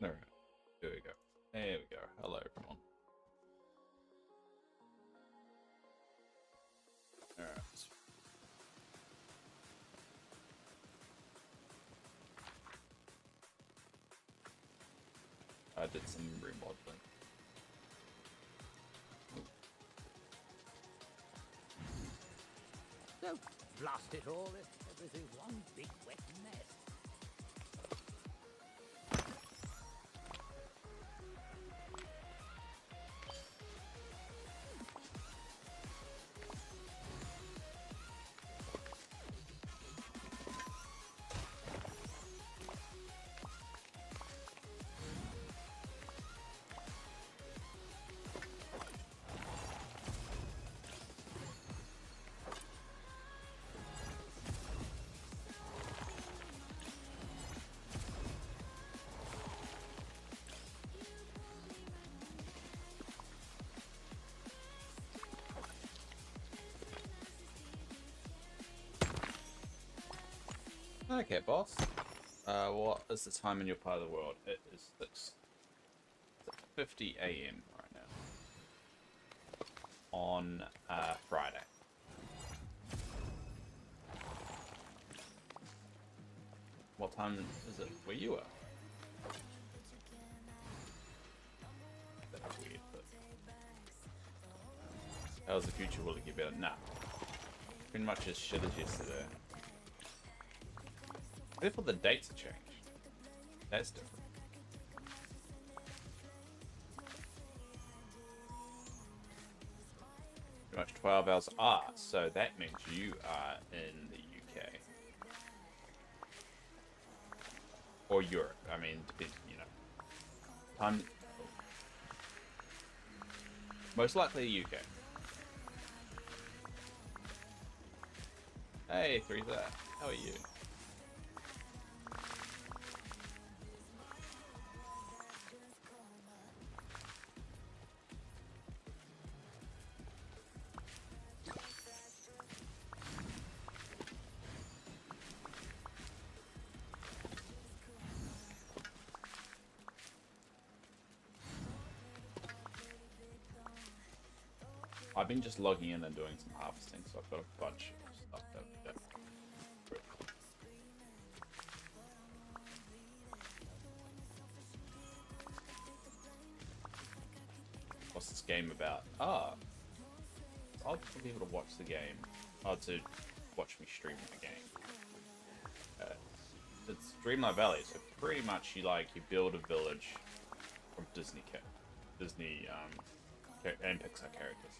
Alright, here we go. There we go. Hello, everyone. Alright. I did some remodeling. So, blast it all, everything's one big wet mess. Okay, boss. What is the time in your part of the world? It is 6:50 a.m. right now. On Friday. What time is it where you are? That's weird, but... How's the future? Will it get better? Nah. Pretty much as shit as yesterday. Therefore the dates have changed. That's different. Pretty much 12 hours. Ah, so that means you are in the UK. Or Europe. I mean, depends, you know. Time... Most likely UK. Hey, Threesa. How are you? I've been just logging in and doing some harvesting, so I've got a bunch of stuff that What's this game about? Ah, I'll for people to watch the game. Oh, to watch me stream the game. It's Dreamlight Valley, so pretty much you build a village from Disney and Pixar characters.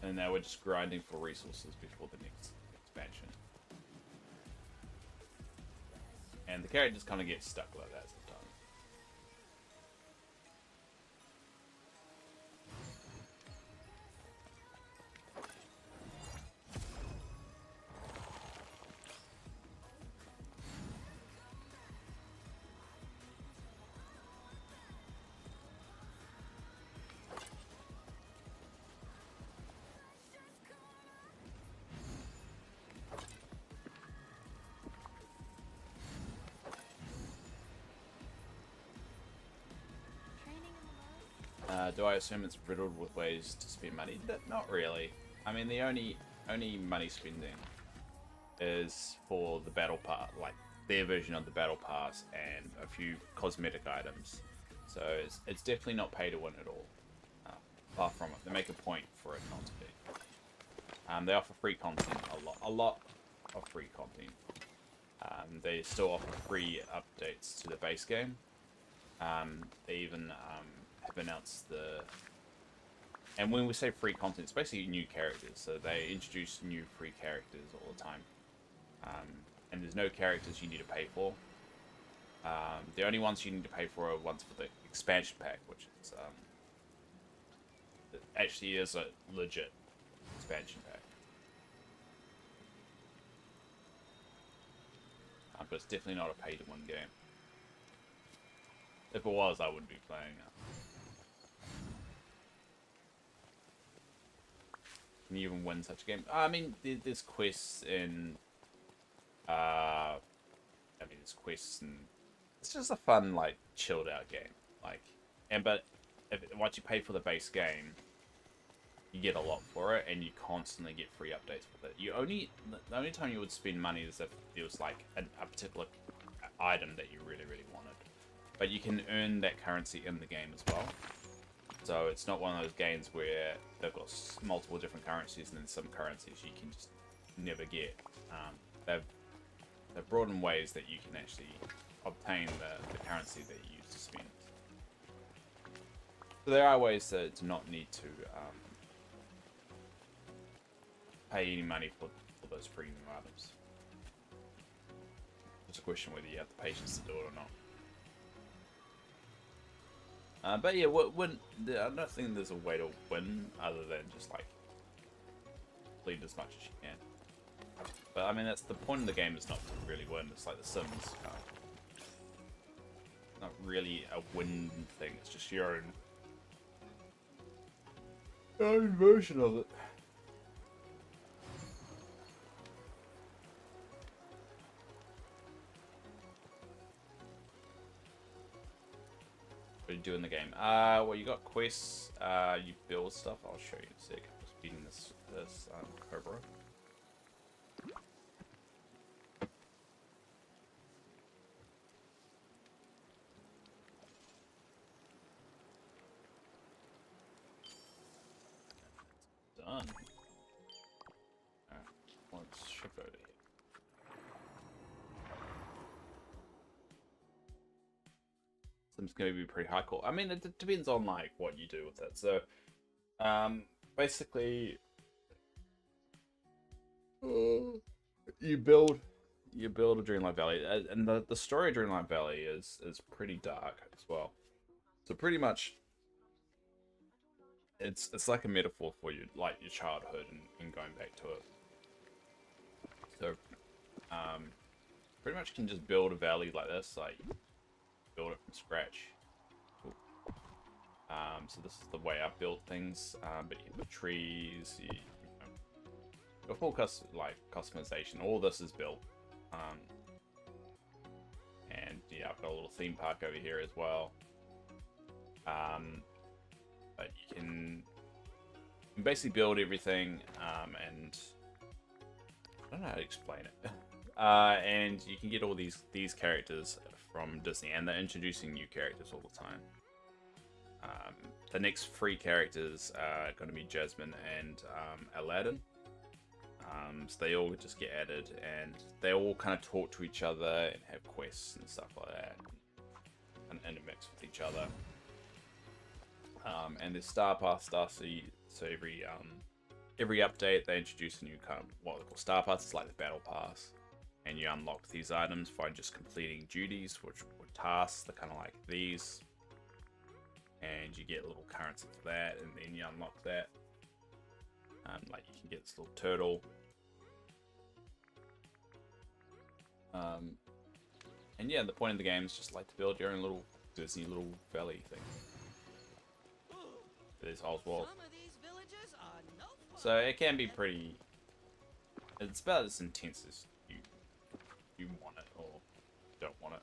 And now we're just grinding for resources before the next expansion. And the characters kind of get stuck like that sometimes. Do I assume it's riddled with ways to spend money? Not really. I mean, the only money spending is for the battle pass, like their version of the battle pass, and a few cosmetic items. So it's definitely not pay to win at all. Far from it. They make a point for it not to be. They offer free content, a lot of free content. They still offer free updates to the base game. They even have announced and when we say free content, it's basically new characters. So they introduce new free characters all the time. And there's no characters you need to pay for. The only ones you need to pay for are ones for the expansion pack, which is it actually is a legit expansion pack. but it's definitely not a pay-to-win game. If it was, I wouldn't be playing it. Can you even win such a game? I mean, there's quests in... there's quests and... It's just a fun, like, chilled-out game. Like, but once you pay for the base game, you get a lot for it, and you constantly get free updates with it. The only time you would spend money is if there was, like, a particular item that you really, really wanted. But you can earn that currency in the game as well. So it's not one of those games where they've got multiple different currencies and then some currencies you can just never get. They've brought in ways that you can actually obtain the currency that you use to spend. So there are ways to not need to pay any money for those premium items. It's a question whether you have the patience to do it or not. But yeah, I don't think there's a way to win other than just like bleed as much as you can. But I mean, that's the point of the game, is not to really win. It's like The Sims. Not really a win thing. It's just your own version of it. What do you do in the game? Well, you got quests. You build stuff. I'll show you in a sec. I'm just beating this Cobra. Done. Alright, let's ship over here. It's going to be pretty hardcore. I mean, it depends on like what you do with it. So, basically, you build a Dreamlight Valley, and the story of Dreamlight Valley is pretty dark as well. So pretty much, it's like a metaphor for you, like your childhood and going back to it. So, pretty much you can just build a valley like this, like build it from scratch. Cool. So this is the way I built things, but you have trees, your full customization. All this is built, and yeah, I've got a little theme park over here as well. But you can basically build everything, and I don't know how to explain it. And you can get all these characters from Disney, and they're introducing new characters all the time. The next free characters are going to be Jasmine and Aladdin. So they all just get added, and they all kind of talk to each other and have quests and stuff like that, and intermix with each other. And there's Star Pass stuff, so every update they introduce a new kind of what they call Star Pass. It's like the Battle Pass, and you unlock these items by just completing duties, which were tasks. They're kind of like these, and you get a little currency for that, and then you unlock that. Like you can get this little turtle. And yeah, the point of the game is just like to build your own little Disney little valley thing. There's Oswald. So it can be pretty. It's about as intense as you want it or don't want it.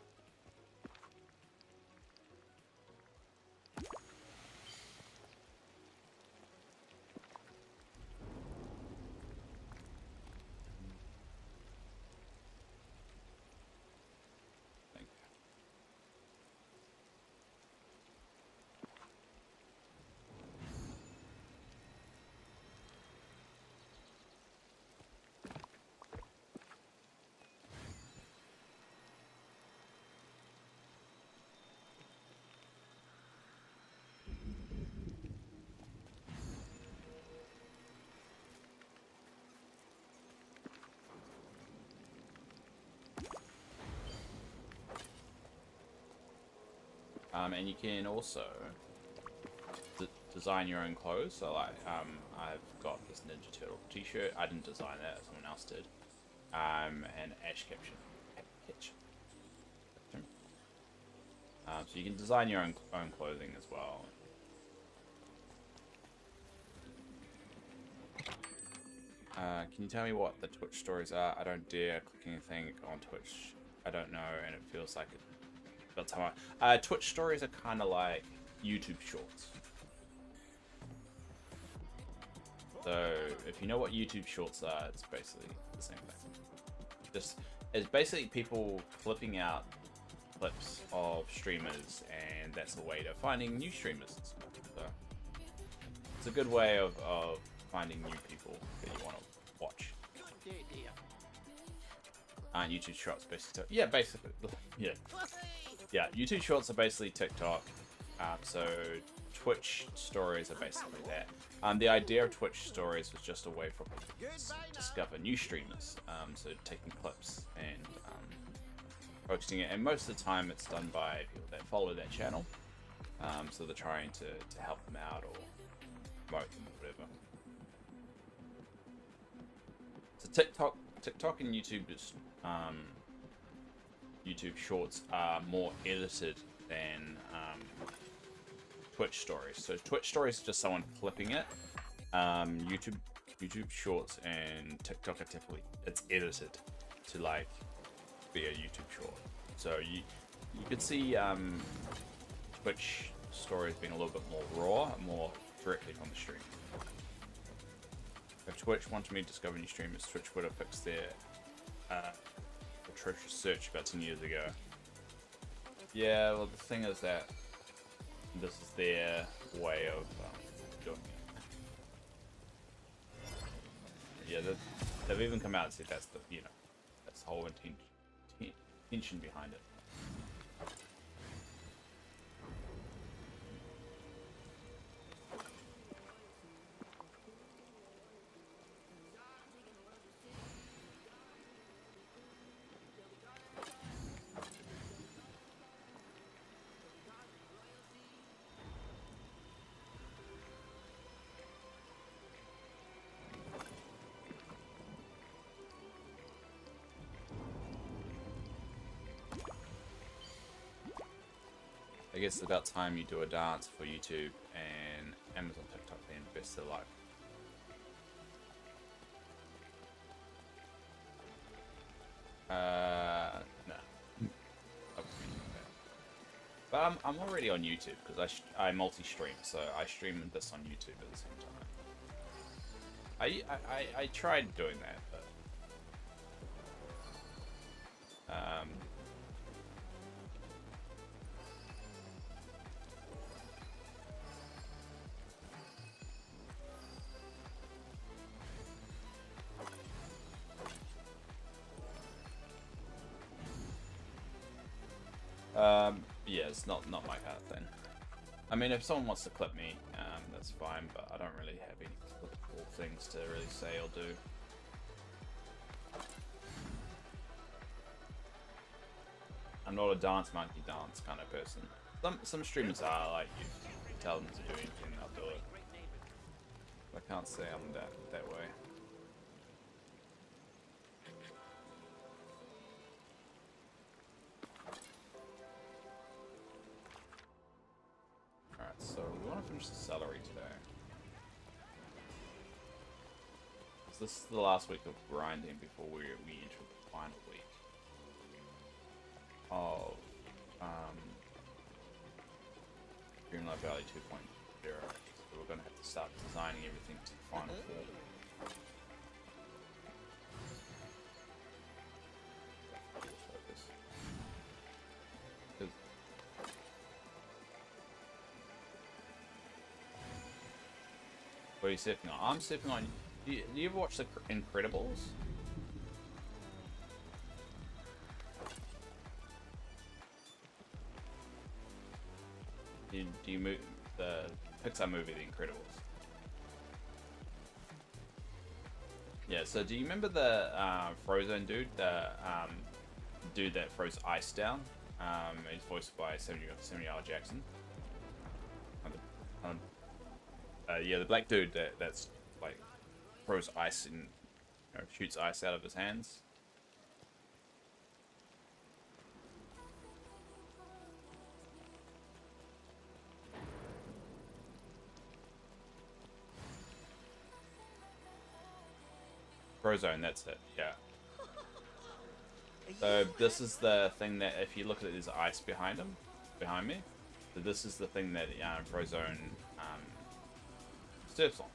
And you can also design your own clothes. So like, I've got this Ninja Turtle t-shirt. I didn't design that, someone else did. And Ash kitchen. So you can design your own clothing as well. Can you tell me what the Twitch stories are? I don't dare click anything on Twitch. I don't know, and it feels like about time. Twitch stories are kind of like YouTube shorts. So if you know what YouTube shorts are, it's basically the same thing. It's basically people flipping out clips of streamers, and that's a way to finding new streamers and stuff. So it's a good way of finding new people that you want to watch. YouTube shorts basically, basically, YouTube shorts are basically TikTok. So Twitch stories are basically that. The idea of Twitch stories was just a way for people to discover new streamers. So taking clips and posting it, and most of the time it's done by people that follow that channel. So they're trying to help them out or promote them or whatever. So TikTok and YouTube YouTube Shorts are more edited than Twitch stories. So Twitch stories is just someone flipping it. YouTube Shorts and TikTok are typically it's edited to like be a YouTube short. So you could see Twitch stories being a little bit more raw, more directly from the stream. If Twitch wanted me to discover new streamers, Twitch would have fixed their atrocious search about 10 years ago. Yeah, well the thing is that this is their way of doing it. Yeah, they've even come out and said that's the that's the whole intention behind it. I guess it's about time you do a dance for YouTube and Amazon TikTok then best of luck. No. But I'm already on YouTube because I multi-stream, so I stream this on YouTube at the same time. I tried doing that, but yeah, it's not my kind of thing. I mean, if someone wants to clip me, that's fine, but I don't really have any clippable things to really say or do. I'm not a dance monkey dance kind of person. Some streamers are like you tell them to do anything, they'll do it. I can't say I'm that way. Alright, so we want to finish the celery today. So this is the last week of grinding before we enter the final week of Dreamlight Valley 2.0. So we're going to have to start designing everything to the final form. What are you sipping on? I'm sipping on... Do you ever watch The Incredibles? Do you move the Pixar movie The Incredibles? Yeah, so do you remember the Frozen dude? The dude that froze ice down? He's voiced by Samuel L. Jackson. Yeah, the black dude that's like throws ice and shoots ice out of his hands. Frozone, that's it. Yeah. So this is the thing that if you look at it, there's ice behind me. So this is the thing that Frozone surfs on.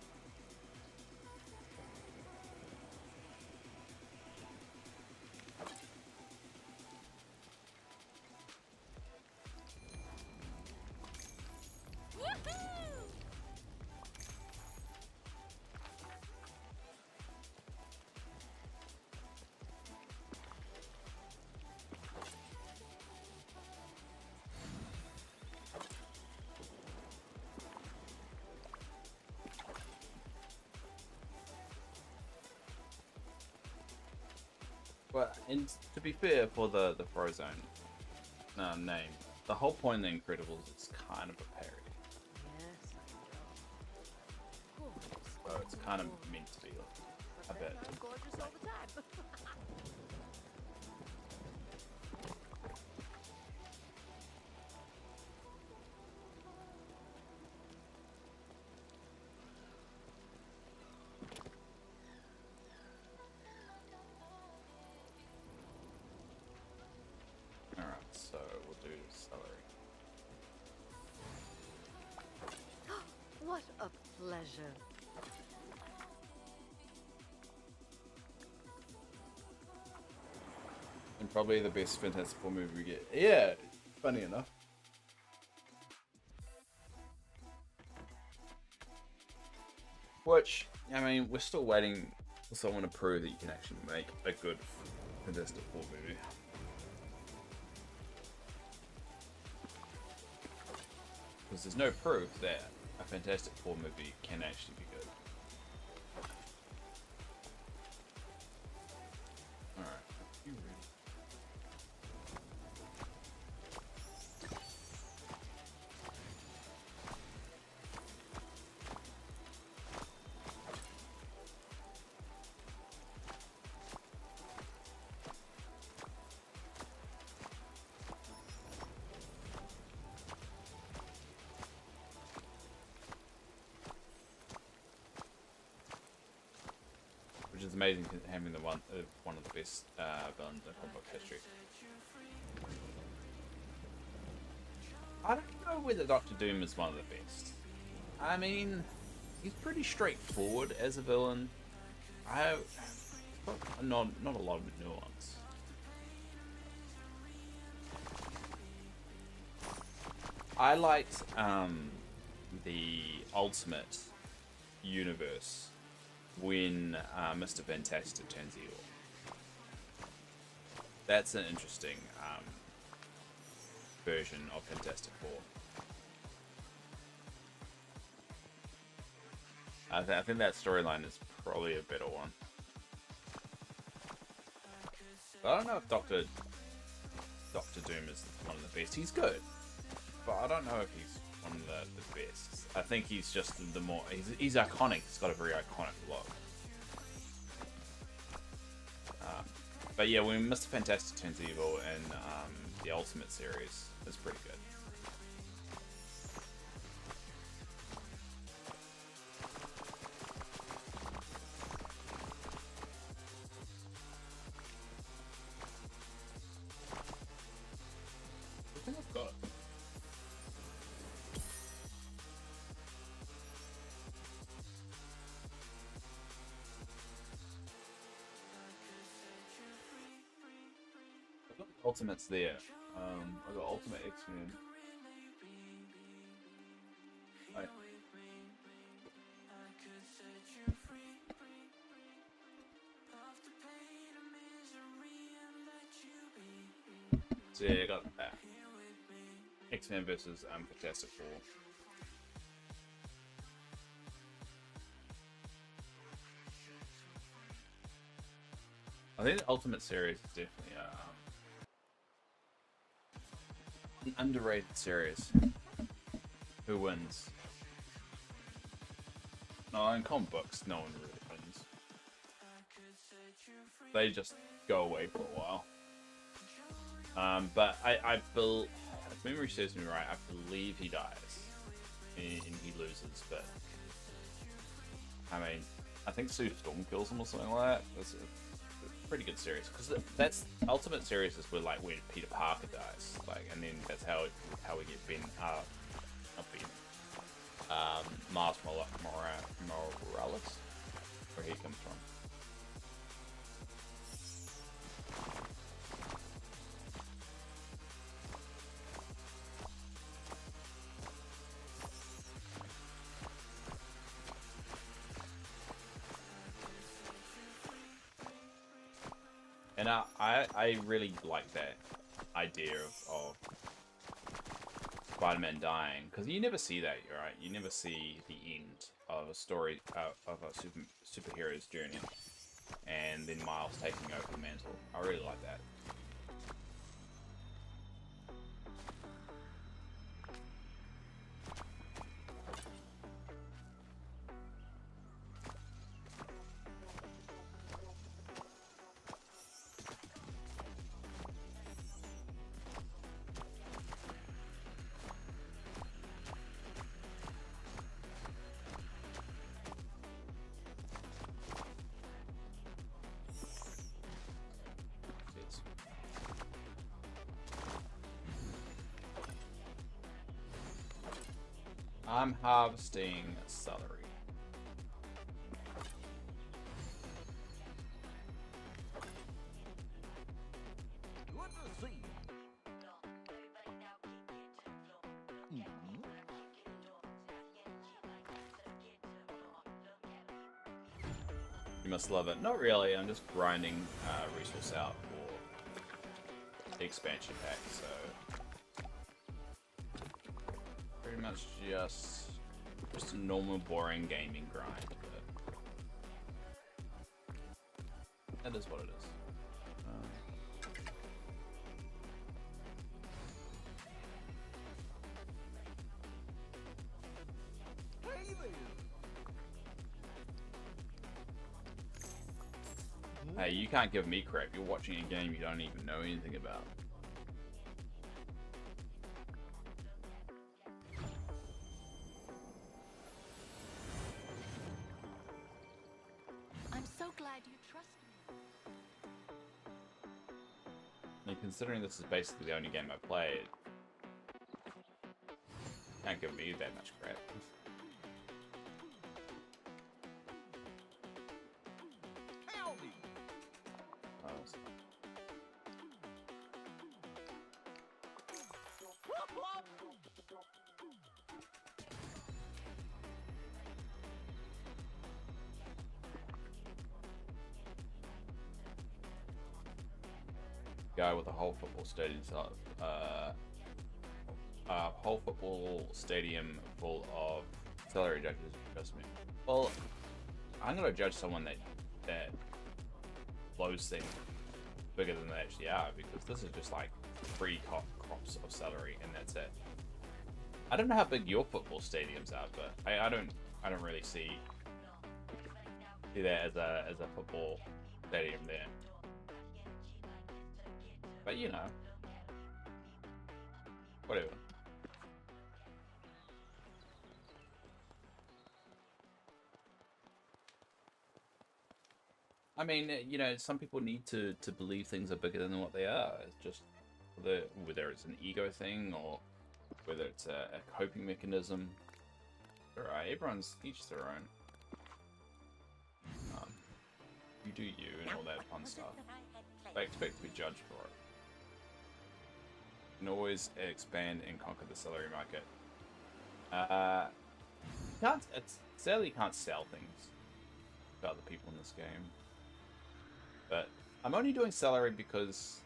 Well, and to be fair for the Frozone name, the whole point of The Incredibles is kind of a parody. Yes, I know. So it's kind of meant to be a bit. I'm gorgeous all the time. Alright, so we'll do celery. What a pleasure. And probably the best Fantastic Four movie we get. Yeah, funny enough. Which, I mean, we're still waiting for someone to prove that you can actually make a good Fantastic Four movie. Because there's no proof that a Fantastic Four movie can actually be good. Alright, you ready? Which is amazing, having one of the best villains in comic book history. I don't know whether Doctor Doom is one of the best. I mean, he's pretty straightforward as a villain. Not a lot of nuance. I liked the Ultimate universe when Mr. Fantastic turns evil. That's an interesting version of Fantastic Four. I think that storyline is probably a better one. But I don't know if Doctor Doom is one of the best. He's good, but I don't know if he's one of the best. I think he's just the more... He's iconic. He's got a very iconic look. But yeah, when Mr. Fantastic turns evil in the Ultimate series, it's pretty good. I think I've got it. Ultimate's there. I got Ultimate X-Men. Right. So yeah, I got X-Men versus Fantastic Four. I think the Ultimate series is definitely an underrated series. Who wins? No, in comic books, no one really wins. They just go away for a while. But if memory serves me right, I believe he dies and he loses. But I mean, I think Sue Storm kills him or something like that. That's a pretty good series because that's Ultimate Series is where like when Peter Parker dies, like, and then that's how we get Ben, not Ben, Miles Morales, where he comes from. And I really like that idea of Spider-Man dying, because you never see that, right? You never see the end of a story of a superhero's journey, and then Miles taking over the mantle. I really like that. I'm harvesting celery. Good to see you. You must love it. Not really, I'm just grinding resource out for the expansion pack, so pretty much just a normal boring gaming grind, but that is what it is. Hey there. Hey, you can't give me crap. You're watching a game you don't even know anything about. I'm so glad you trust me. And considering this is basically the only game I played, can't give me that much crap. Howdy. Guy with a whole football stadium, whole football stadium full of salary judges. Trust me. Well, I'm gonna judge someone that blows things bigger than they actually are, because this is just like 3 crops of celery and that's it. I don't know how big your football stadiums are, but I don't really see that as a football stadium there. But you know, whatever. I mean, you know, some people need to believe things are bigger than what they are. It's just whether it's an ego thing or whether it's a coping mechanism. Alright, everyone's each their own. You do you and all that fun stuff. I expect to be judged for it. You can always expand and conquer the celery market. Sadly you can't sell things to other people in this game. But I'm only doing celery because,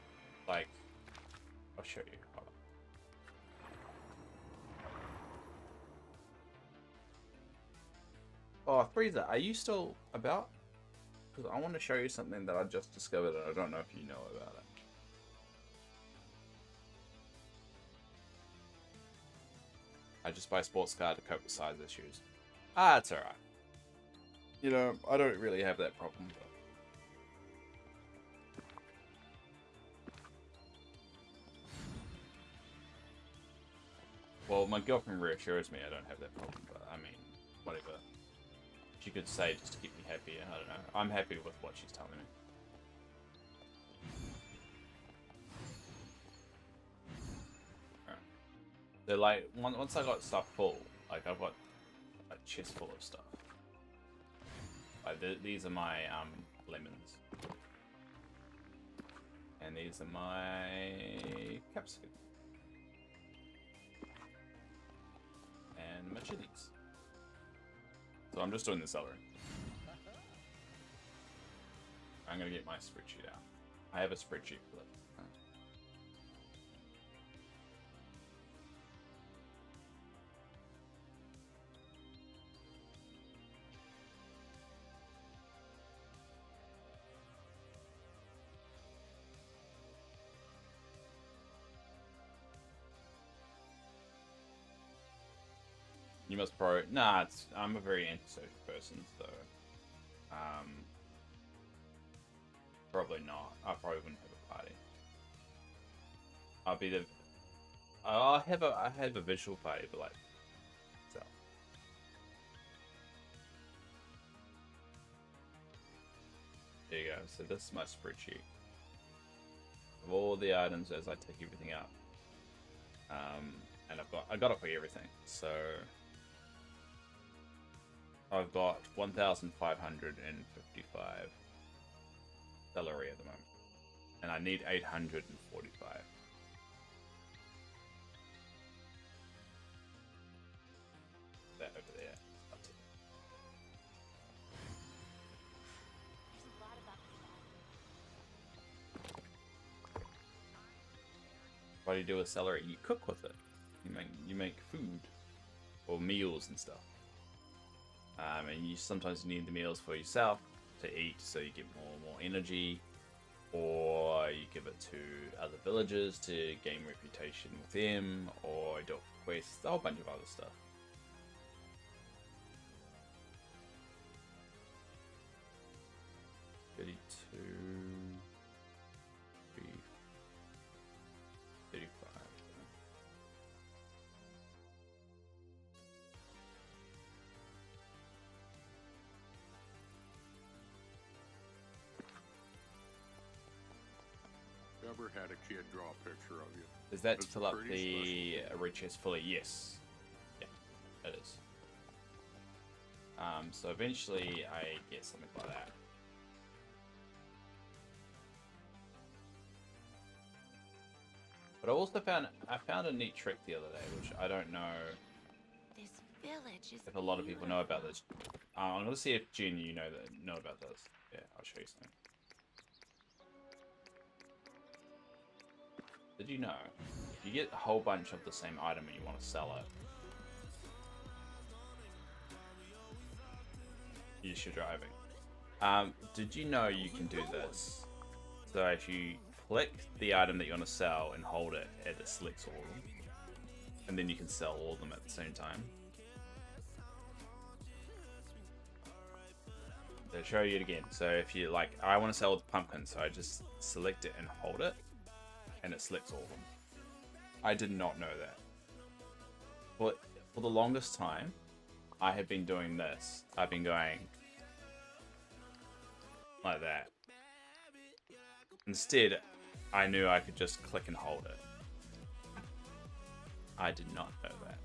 like, I'll show you. Hold on. Oh, Frieza, are you still about? Because I want to show you something that I just discovered and I don't know if you know about it. I just buy a sports car to cope with size issues. Ah, it's alright. You know, I don't really have that problem, but... Well, my girlfriend reassures me I don't have that problem, but I mean, whatever. she could say just to keep me happy. I don't know. I'm happy with what she's telling me. Alright. They're like, once I got stuff full, like I've got a chest full of stuff. Like these are my lemons. And these are my capsicum. And my chilies. So I'm just doing the celery. I'm gonna get my spreadsheet out. I have a spreadsheet for that. You must pro. Nah, I'm a very antisocial person, so probably not. I probably wouldn't have a party. I have a visual party, but like, so. There you go. So this is my spreadsheet of all the items as I take everything out. And I got it for everything. So I've got 1,555 celery at the moment, and I need 845. That over there. That's it. There's a lot about that. What do you do with celery? You cook with it. You make food or meals and stuff. And you sometimes need the meals for yourself to eat, so you get more energy, or you give it to other villagers to gain reputation with them, or do it for quests, a whole bunch of other stuff. Ever had a kid draw a picture of you? Is that to It's fill up pretty the red chest fully? Yes. Yeah, it is. So eventually I get something like that. But I found a neat trick the other day, which I don't know This village is if a lot of people know about this. I'm gonna see if Jen, you know about this. Yeah, I'll show you something. Did you know if you get a whole bunch of the same item and you want to sell it, yes, you're driving. Did you know you can do this? So if you click the item that you want to sell and hold it, it selects all of them, and then you can sell all of them at the same time. So I'll show you it again. So if you like, I want to sell the pumpkin, so I just select it and hold it, and it selects all of them. I did not know that. For the longest time, I have been doing this. I've been going like that. Instead, I knew I could just click and hold it. I did not know that.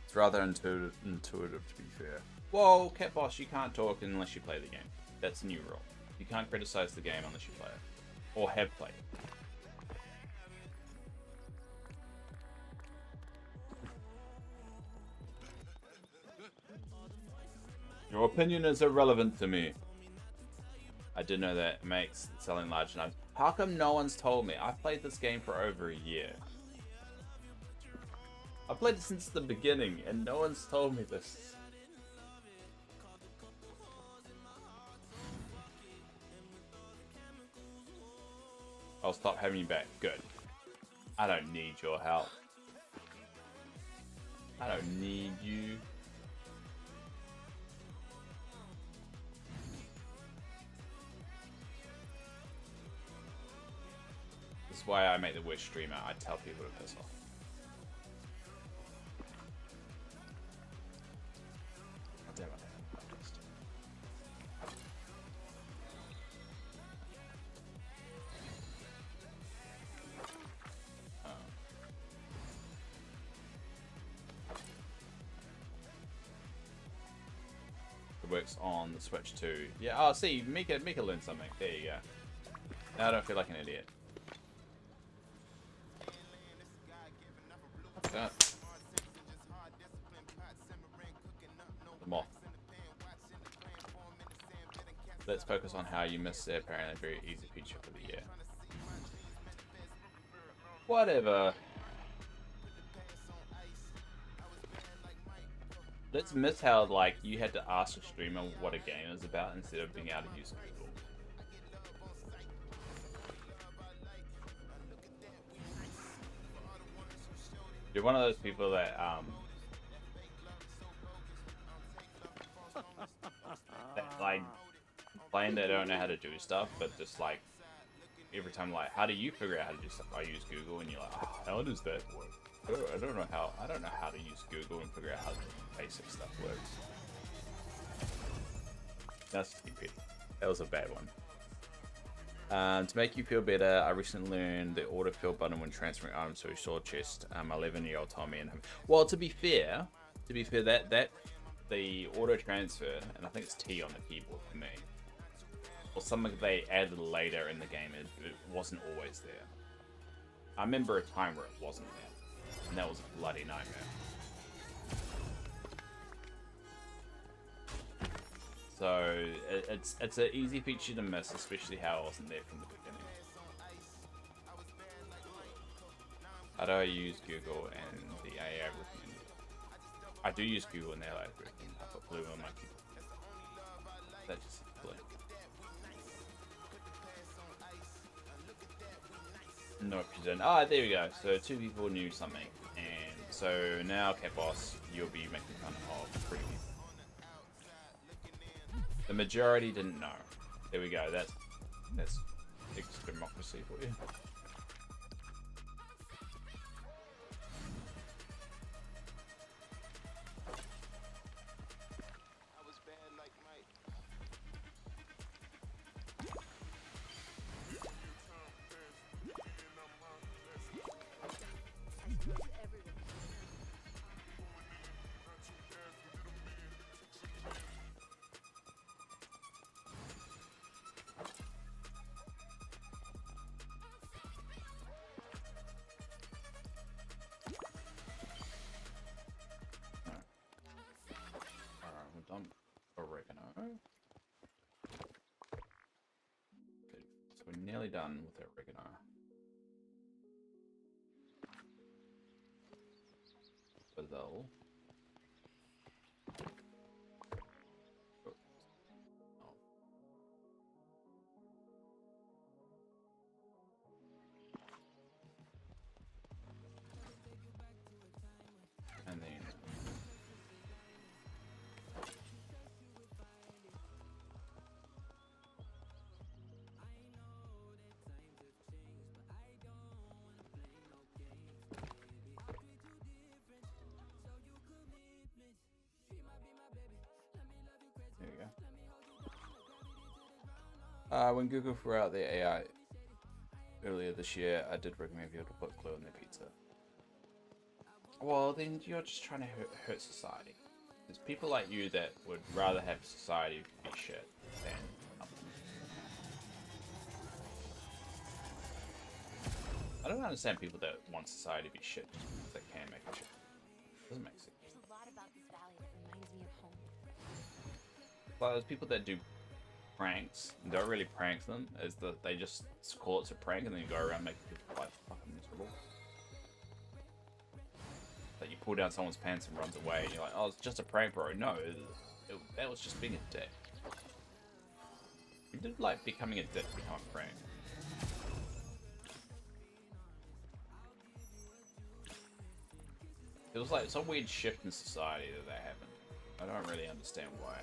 It's rather intuitive, to be fair. Whoa, Cat Boss, you can't talk unless you play the game. That's a new rule. You can't criticize the game unless you play it. Or have played it. Your opinion is irrelevant to me. I did know that it makes selling large enough. How come no one's told me? I've played this game for over a year. I've played it since the beginning and no one's told me this. I'll stop having you back. Good. I don't need your help. I don't need you. why I make the worst streamer. I tell people to piss off. Oh, damn it. It works on the Switch too. Yeah, oh, see, Mika learned something. There you go. Now I don't feel like an idiot. What's that? The moth. Let's focus on how you missed the apparently very easy feature for the year. Whatever. Let's miss how, like, you had to ask a streamer what a game is about instead of being able to use Google. You're one of those people that, like, complain they don't know how to do stuff, but just, like, every time, like, how do you figure out how to do stuff? I use Google, and you're like, oh, how does that work? I don't know how to use Google and figure out how the basic stuff works. That's stupid. That was a bad one. To make you feel better, I recently learned the autofill button when transferring items to a sword chest. My 11-year-old told me, and well, to be fair, that the auto transfer, and I think it's T on the keyboard for me, or something they added later in the game. It wasn't always there. I remember a time where it wasn't there. And that was a bloody nightmare. So it's an easy feature to miss, especially how it wasn't there from the beginning. How do I use Google and the AI recommended? I do use Google and the AI recommended. I put blue on my keyboard. That's just blue. No, you didn't. Ah, there we go. So 2 people knew something, and so now, Cat Boss, you'll be making fun of 3 people. The majority didn't know. There we go. That's democracy for you. Oregano. Good. So we're nearly done with oregano. Basil. Oh. And then there you go. When Google threw out the AI earlier this year, I did recommend people to put glue in their pizza. Well, then you're just trying to hurt society. There's people like you that would rather have society be shit than nothing. I don't understand people that want society to be shit just because they can make it shit. Doesn't make sense. There's a lot about this valley that reminds me of home. Well, there's people that do pranks and don't really prank them, is that they just call it a prank and then you go around making people's life fucking miserable. That you pull down someone's pants and runs away and you're like, oh, it's just a prank, bro. No, that was just being a dick. You did like becoming a dick become a prank. It was like some weird shift in society that happened. I don't really understand why.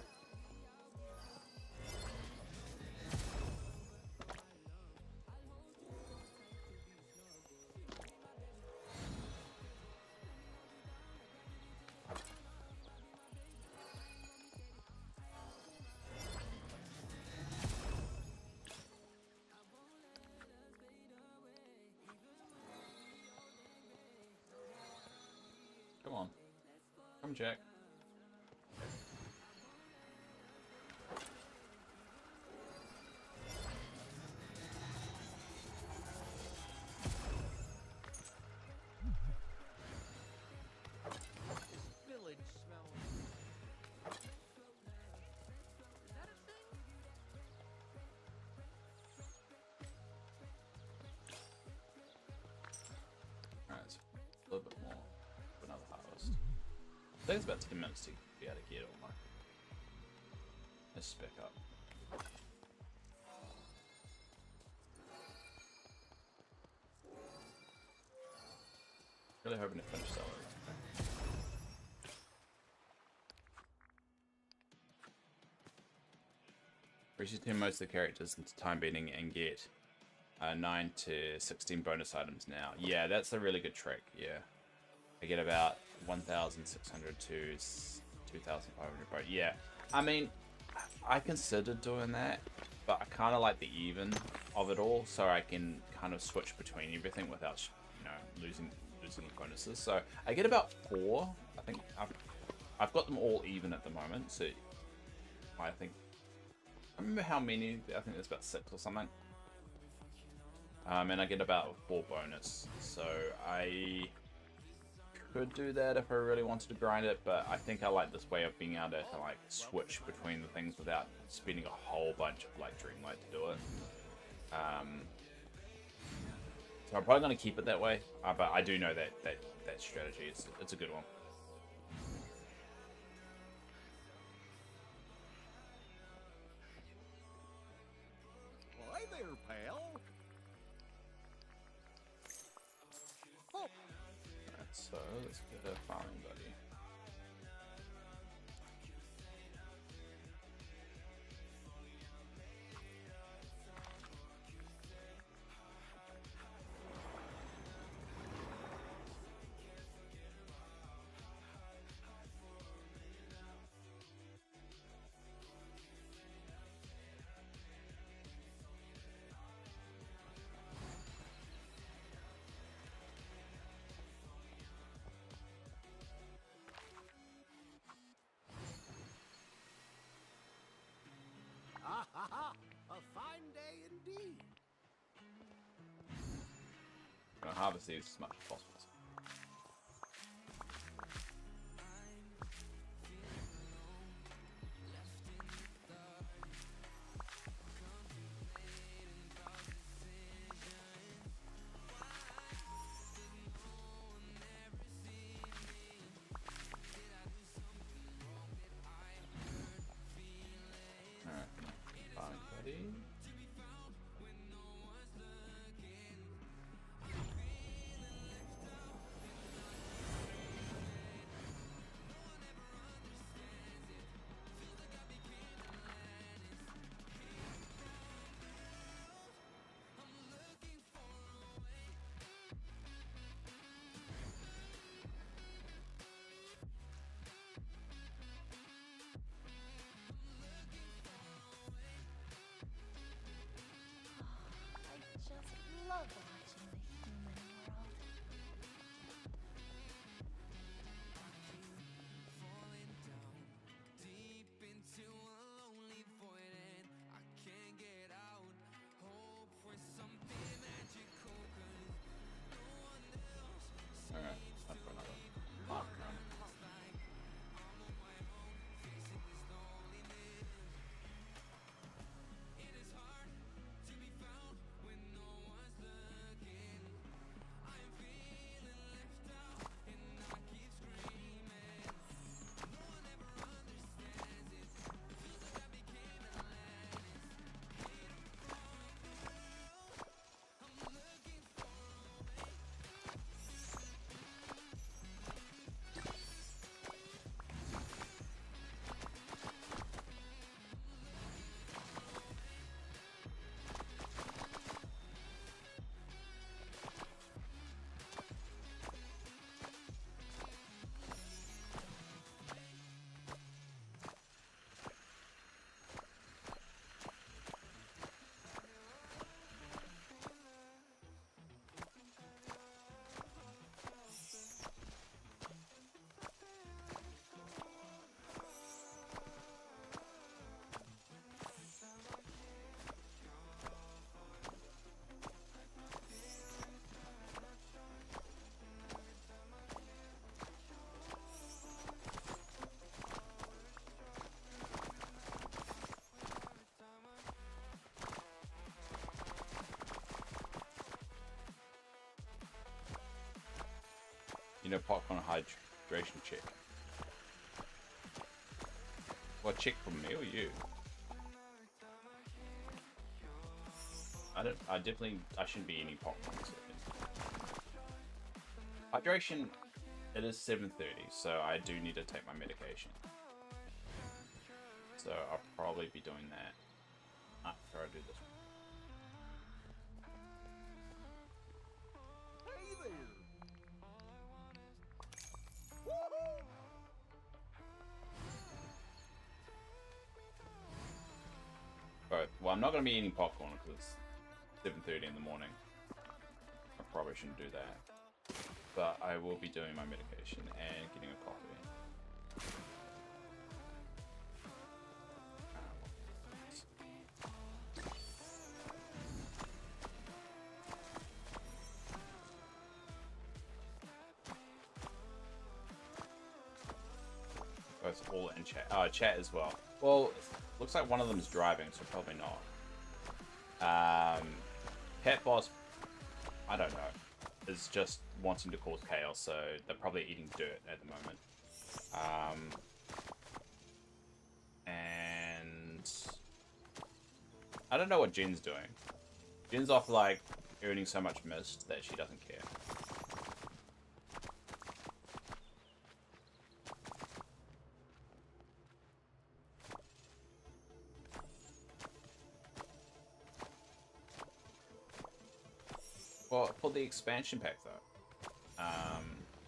check. Village smells. Is that a thing? Alright, so a little bit more for another harvest. I think it's about 10 minutes to be able to get all my. Let's spec up. Really hoping to finish that one. Return most of the characters into time beating and get 9 to 16 bonus items now. Yeah, that's a really good trick. Yeah, I get about 1,600 to 2,500. But yeah, I mean, I considered doing that, but I kind of like the even of it all, so I can kind of switch between everything without, you know, losing bonuses. So I get about 4. I think I've got them all even at the moment. So I think. I remember how many. I think there's about 6 or something. And I get about 4 bonus. So I could do that if I really wanted to grind it, but I think I like this way of being able to like switch between the things without spending a whole bunch of like Dreamlight to do it. So I'm probably going to keep it that way, but I do know that strategy it's a good one. Hi there, pal. Oh, Alright, so let's get a farming buddy. ha ha ha! A fine day indeed. I'm going to harvest these as much as possible. You know, popcorn hydration check. What check from me or you? I shouldn't be eating popcorn. Hydration, it is 7:30, so I do need to take my medication. So I'll probably be doing that after I do this. Hey there! Woohoo! Both. Well, I'm not going to be eating popcorn because it's 7:30 in the morning. I probably shouldn't do that. But I will be doing my medication and getting a coffee. Both all in chat. Oh, chat as well. Well, looks like one of them is driving, so probably not. Pet Boss, I don't know, is just wanting to cause chaos, so they're probably eating dirt at the moment. And I don't know what Jen's doing. Jen's off like earning so much mist that she doesn't care. Well, for the expansion pack though,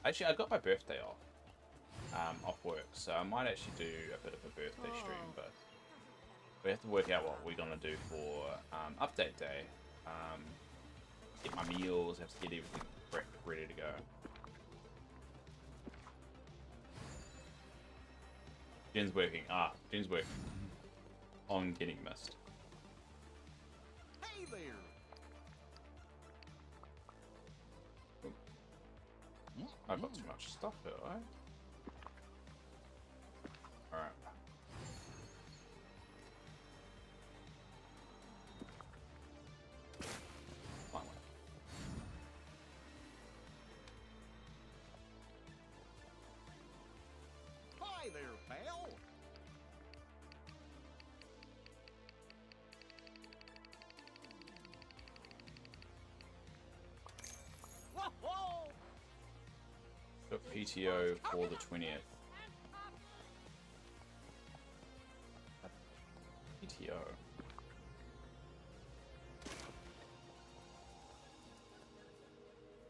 actually I got my birthday off work, so I might actually do a bit of a birthday stream, but we have to work out what we're gonna do for update day. Get my meals, have to get everything ready to go. Jen's working on getting missed. Hey there! I've got too much stuff here, right? Alright. Fine. Hi there, pal! Whoa! Got PTO for the 20th. PTO.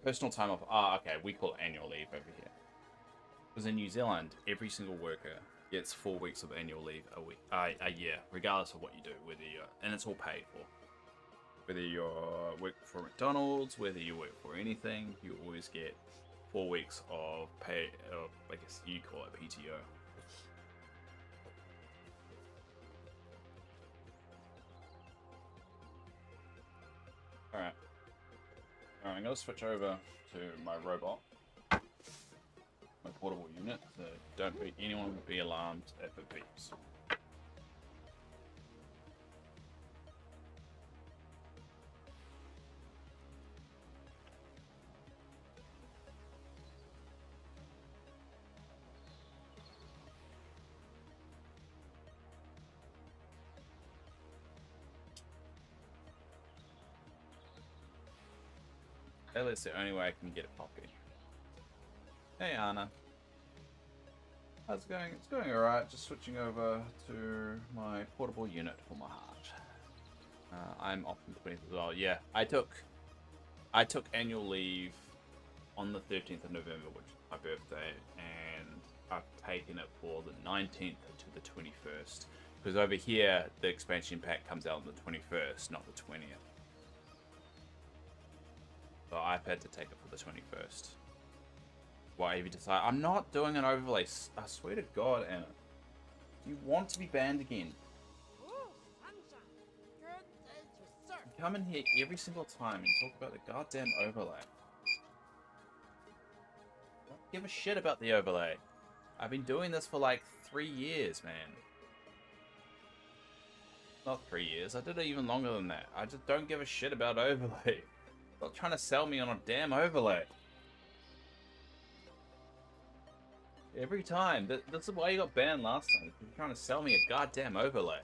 Personal time off. Ah, okay, we call it annual leave over here. Because in New Zealand, every single worker gets 4 weeks of annual leave a year, regardless of what you do, whether you're, and it's all paid for. Whether you work for McDonald's, whether you work for anything, you always get 4 weeks of pay, I guess you call it PTO. Alright. Alright, I'm going to switch over to my robot. My portable unit, so anyone be alarmed if it beeps. That's the only way I can get a copy. Hey Anna. How's it going? It's going alright, just switching over to my portable unit for my heart. I'm off on the 20th as well. Yeah, I took annual leave on the 13th of November, which is my birthday, and I've taken it for the 19th to the 21st. Because over here, the expansion pack comes out on the 21st, not the 20th. So I've had to take it for the 21st. Why have you decided? I'm not doing an overlay. I swear to God, Anna. You want to be banned again. You come in here every single time and talk about the goddamn overlay. I don't give a shit about the overlay. I've been doing this for like 3 years, man. Not 3 years. I did it even longer than that. I just don't give a shit about overlay. Stop trying to sell me on a damn overlay. Every time. That's why you got banned last time. You're trying to sell me a goddamn overlay.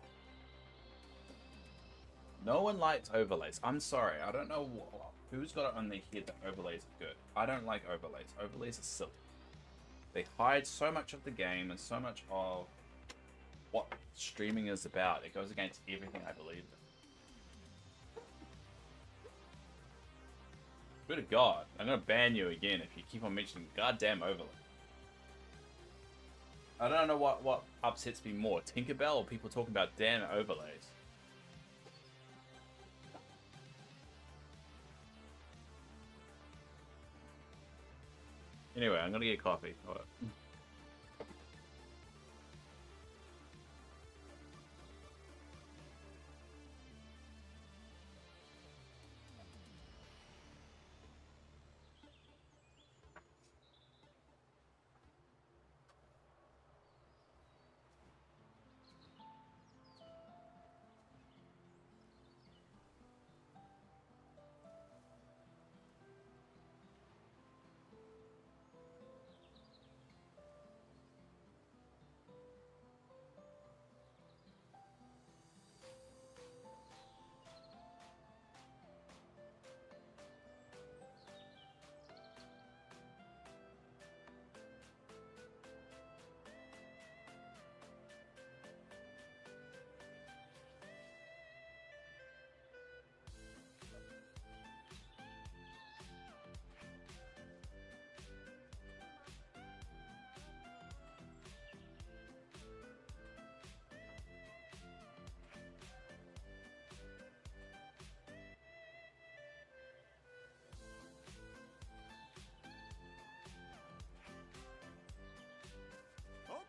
No one likes overlays. I'm sorry. I don't know who's got it on their head that overlays are good. I don't like overlays. Overlays are silly. They hide so much of the game and so much of what streaming is about. It goes against everything I believe in. Good to God, I'm gonna ban you again if you keep on mentioning goddamn overlay. I don't know what upsets me more, Tinkerbell or people talking about damn overlays. Anyway, I'm gonna get coffee. Hold up.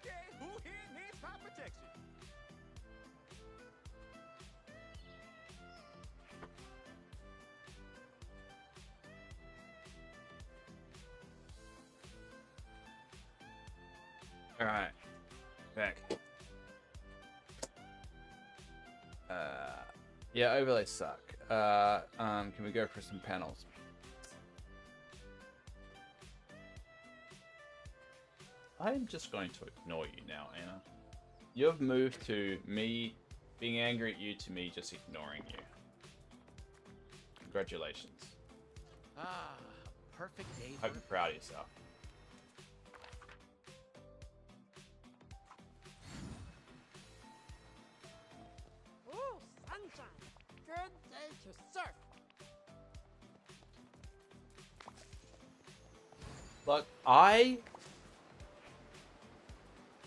Okay, who here needs pop protection? Alright. Back. Yeah, overlays suck. Can we go for some panels? I'm just going to ignore you now, Anna. You've moved to me being angry at you to me just ignoring you. Congratulations. Ah, perfect day. Hope you're proud of yourself. Ooh, sunshine. Good day to surf. Look,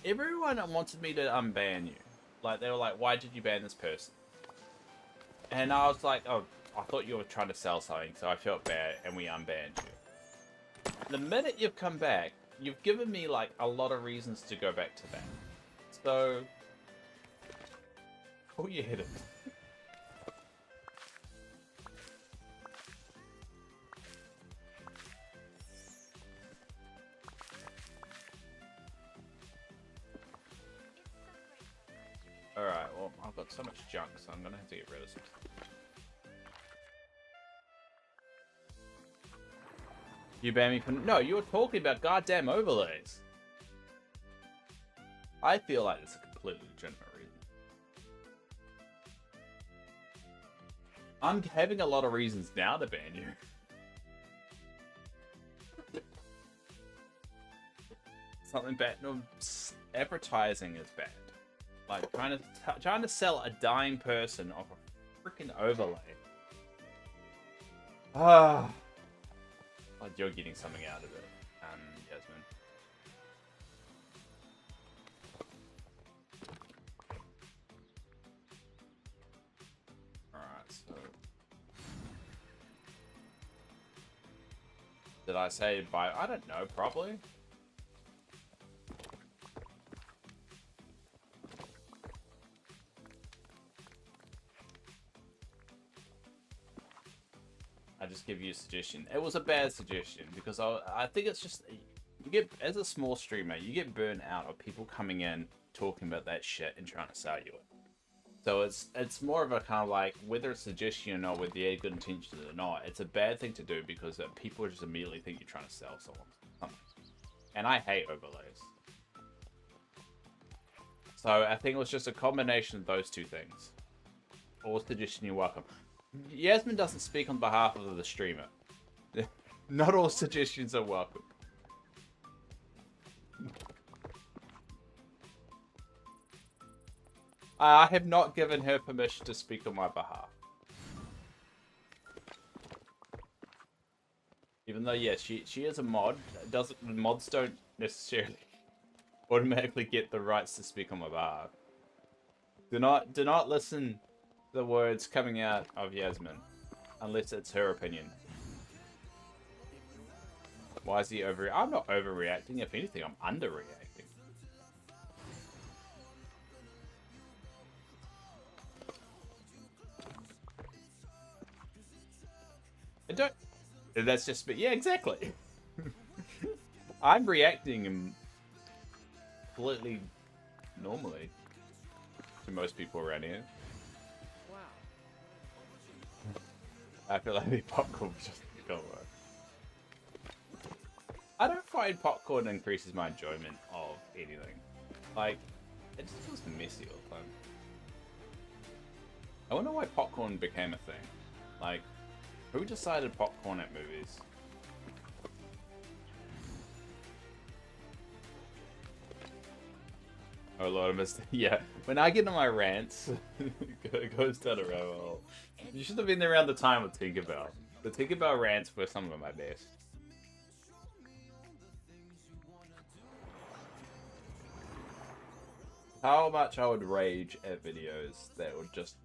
everyone wanted me to unban you. Like, they were like, why did you ban this person? And I was like, oh, I thought you were trying to sell something, so I felt bad, and we unbanned you. The minute you've come back, you've given me, like, a lot of reasons to go back to that. So, pull your head in. Alright, well, I've got so much junk, so I'm gonna have to get rid of some. You banned me from... No, you were talking about goddamn overlays. I feel like it's a completely legitimate reason. I'm having a lot of reasons now to ban you. Something bad. No, advertising is bad. Like trying to sell a dying person off a freaking overlay. Ah, like you're getting something out of it, Yasmin. All right, so did I say bye? I don't know, probably. I just give you a suggestion. It was a bad suggestion because I think it's just you get, as a small streamer, you get burnt out of people coming in talking about that shit and trying to sell you it. So it's more of a kind of like, whether it's a suggestion or not, whether you had good intentions or not, it's a bad thing to do because people just immediately think you're trying to sell someone something. And I hate overlays. So I think it was just a combination of those two things. All suggestion you're welcome. Yasmin doesn't speak on behalf of the streamer. Not all suggestions are welcome. I have not given her permission to speak on my behalf. Even though, yes, she is a mod. Mods don't necessarily automatically get the rights to speak on my behalf. Do not listen to the words coming out of Yasmin unless it's her opinion. Why is he I'm not overreacting. If anything, I'm underreacting. I don't. That's just. But yeah, exactly. I'm reacting completely normally to most people around here. Wow. I feel like the popcorn just don't work. I don't find popcorn increases my enjoyment of anything. Like, it just feels messy all the time. I wonder why popcorn became a thing. Like, who decided popcorn at movies? Oh Lord, I missed. Yeah, when I get on my rants, it goes down a rabbit hole. You should have been there around the time with Tinkerbell. The Tinkerbell rants were some of my best. How much I would rage at videos that would just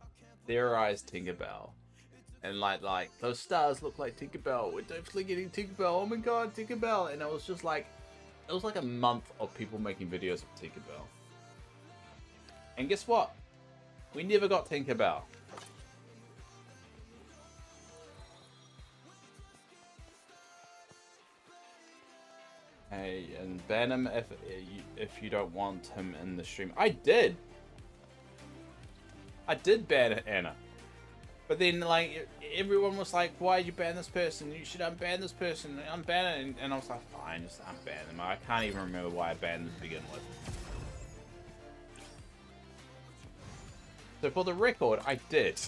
theorize Tinkerbell. And like those stars look like Tinkerbell. We're definitely getting Tinkerbell. Oh my god, Tinkerbell! And it was just like, it was like a month of people making videos of Tinkerbell. And guess what? We never got Tinkerbell. Hey, and ban him if you don't want him in the stream. I did ban Anna. But then, like, everyone was like, why'd you ban this person? You should unban this person. Unban it. And I was like, fine, just unban them. I can't even remember why I banned them to begin with. So for the record, I did.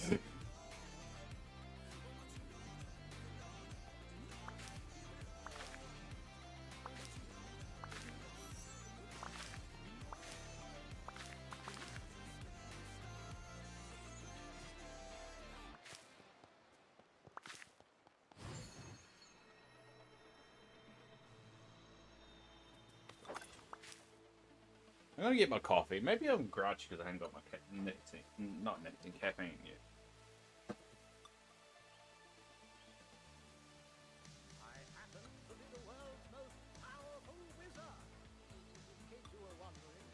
I'm gonna get my coffee. Maybe I'm grouchy because I haven't got my caffeine yet. I happen to be the world's most powerful wizard. In case you were wondering.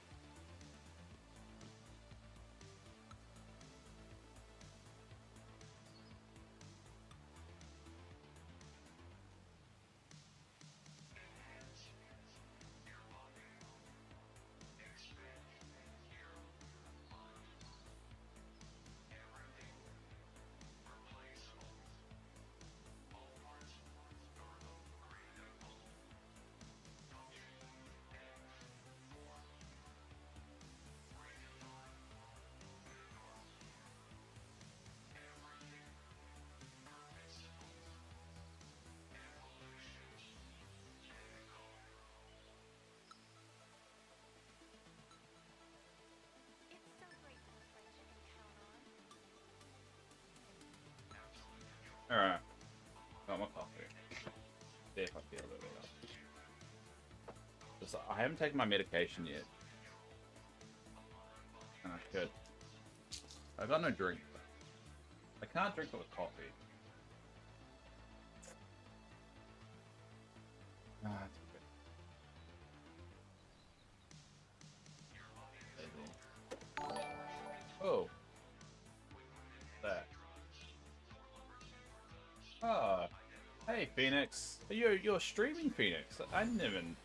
It's so great to have friends you can count on. Alright. Got my coffee. See if I feel a little bit better. Just, I haven't taken my medication yet. And I could. I got no drink. I can't drink it with coffee. Ah, it's okay. Oh. That. Ah. Hey, Phoenix. You're streaming, Phoenix. I didn't know you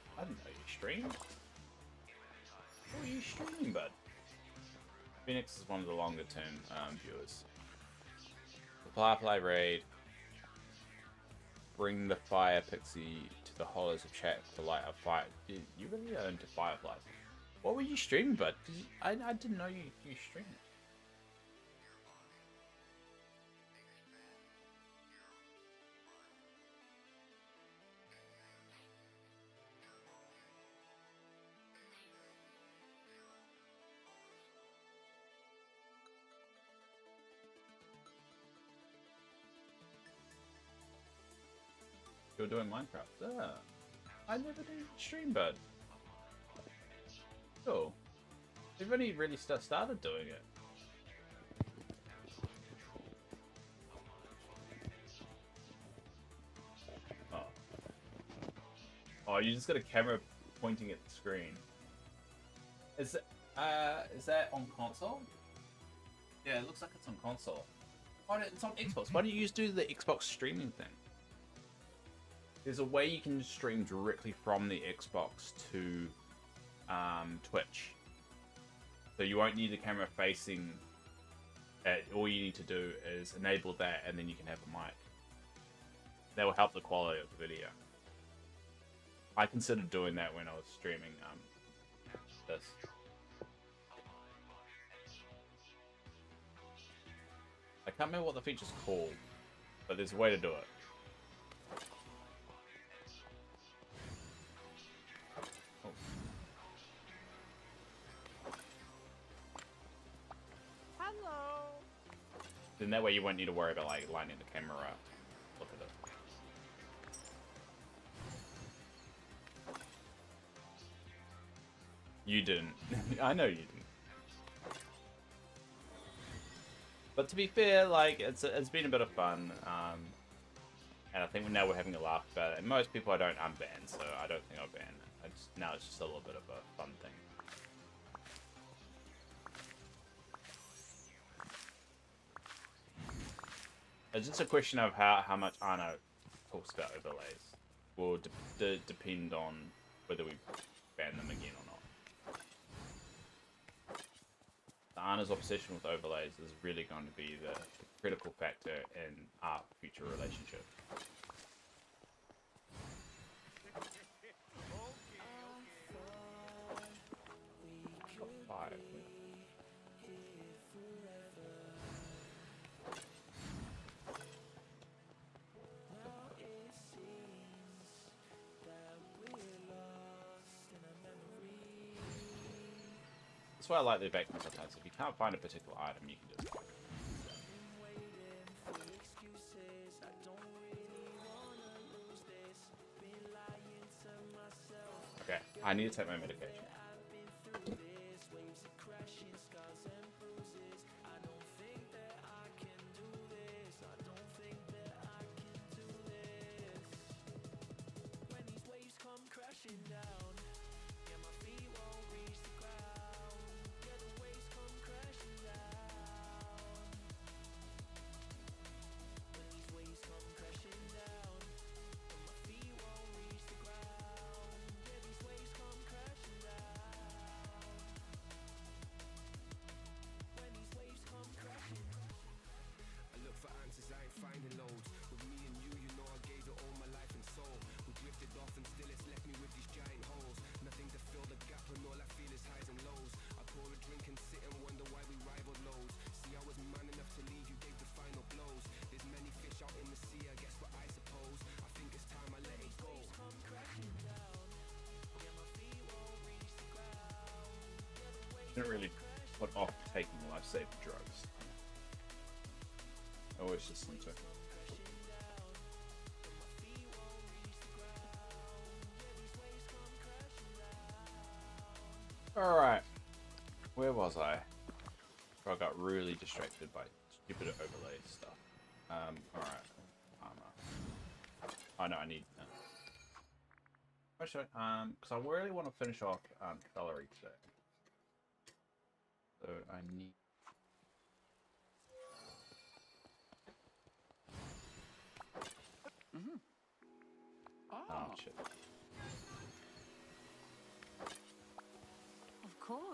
streamed. What are you streaming, bud? Phoenix is one of the longer term viewers. The Firefly raid. Bring the fire pixie to the hollows of chat to light a fire. You really are into fireflies. What were you streaming, bud? 'Cause I didn't know you streamed. You're doing Minecraft. I never did stream, bud. Cool. We've only really started doing it. Oh. Oh, you just got a camera pointing at the screen. Is that on console? Yeah, it looks like it's on console. Why don't, it's on Xbox. Why don't you just do the Xbox streaming thing? There's a way you can stream directly from the Xbox to Twitch. So you won't need the camera facing it. All you need to do is enable that, and then you can have a mic. That will help the quality of the video. I considered doing that when I was streaming this. I can't remember what the feature's called, but there's a way to do it. Then that way you won't need to worry about like lining the camera up. Look at it. You didn't. I know you didn't. But to be fair, like it's been a bit of fun, and I think now we're having a laugh about it. And most people I don't unban, so I don't think I'll ban it. Now it's just a little bit of a fun thing. It's just a question of how much Arno talks about overlays. Will depend on whether we ban them again or not. The Arno's obsession with overlays is really going to be the critical factor in our future relationship. Top 5. That's why I like the background sometimes. If you can't find a particular item, you can just... Okay, I need to take my medication. Didn't really put off taking life-saving drugs. I always just listen to it. Alright. Where was I? I got really distracted by stupid overlay stuff. Alright. Armor. Oh no, I need that. Actually, because I really want to finish off celery today. So I need... Mm-hmm. Oh shit. Of course.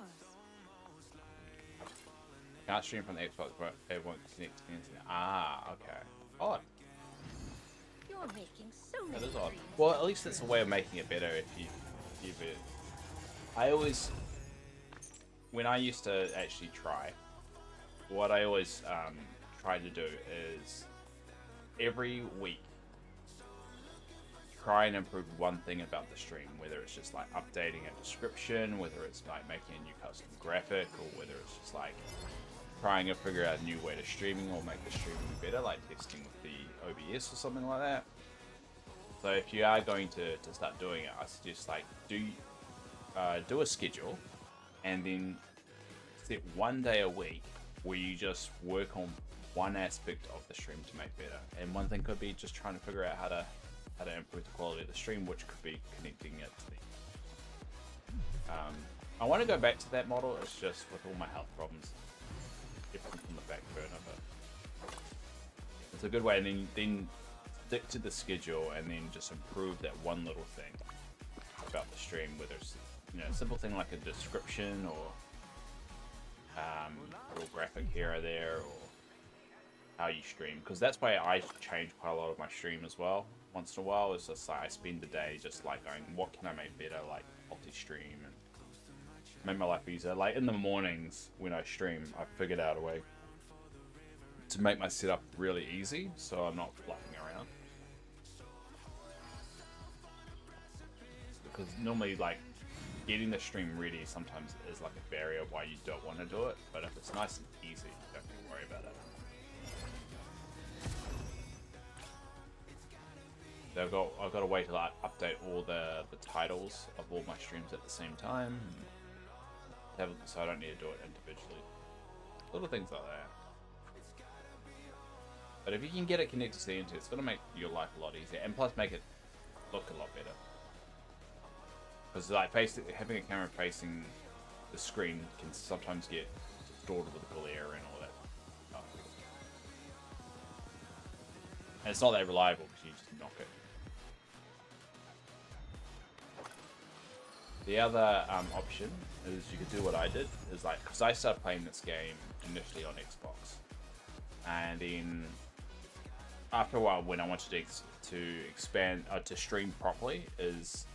Can't stream from the Xbox, but it won't connect to the internet. Ah, okay. Odd. You're making so That many is odd. dreams. Well, at least it's a way of making it better if you it. I always when I used to actually try, what I always try to do is every week try and improve one thing about the stream, whether it's just like updating a description, whether it's like making a new custom graphic, or whether it's just like trying to figure out a new way to streaming or make the streaming better, like testing with the OBS or something like that. So if you are going to start doing it, I suggest like do a schedule and then set one day a week where you just work on one aspect of the stream to make better. And one thing could be just trying to figure out how to improve the quality of the stream, which could be connecting it to the I want to go back to that model. It's just with all my health problems, everything on the back burner, but it's a good way. And then stick to the schedule and then just improve that one little thing about the stream, whether it's a simple thing like a description or a little graphic here or there, or how you stream, because that's why I change quite a lot of my stream as well. Once in a while, it's just like I spend the day just like going, what can I make better, like multi-stream and make my life easier. Like in the mornings when I stream, I figured out a way to make my setup really easy, so I'm not fluffing around. Because normally, like, getting the stream ready sometimes is like a barrier why you don't want to do it, but if it's nice and easy, you don't have to worry about it. I've got a way to like update all the titles of all my streams at the same time, so I don't need to do it individually. Little things like that. But if you can get it connected to the internet, it's gonna make your life a lot easier, and plus make it look a lot better. Because like having a camera facing the screen can sometimes get distorted with glare and all that stuff. And it's not that reliable because you just knock it. The other option is you could do what I did, is like, because I started playing this game initially on Xbox, and then after a while when I wanted to expand, to stream properly, is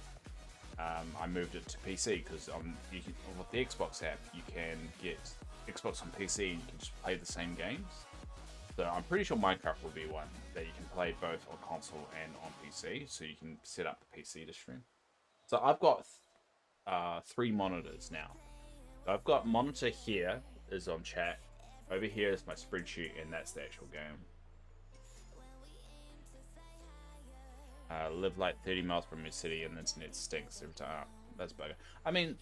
I moved it to PC, because with the Xbox app you can get Xbox on PC and you can just play the same games. So I'm pretty sure Minecraft will be one that you can play both on console and on PC, so you can set up the PC to stream. So I've got 3 monitors now. So I've got monitor here is on chat, over here is my spreadsheet, and that's the actual game. Live like 30 miles from your city and the internet stinks every time. That's bugger. I mean,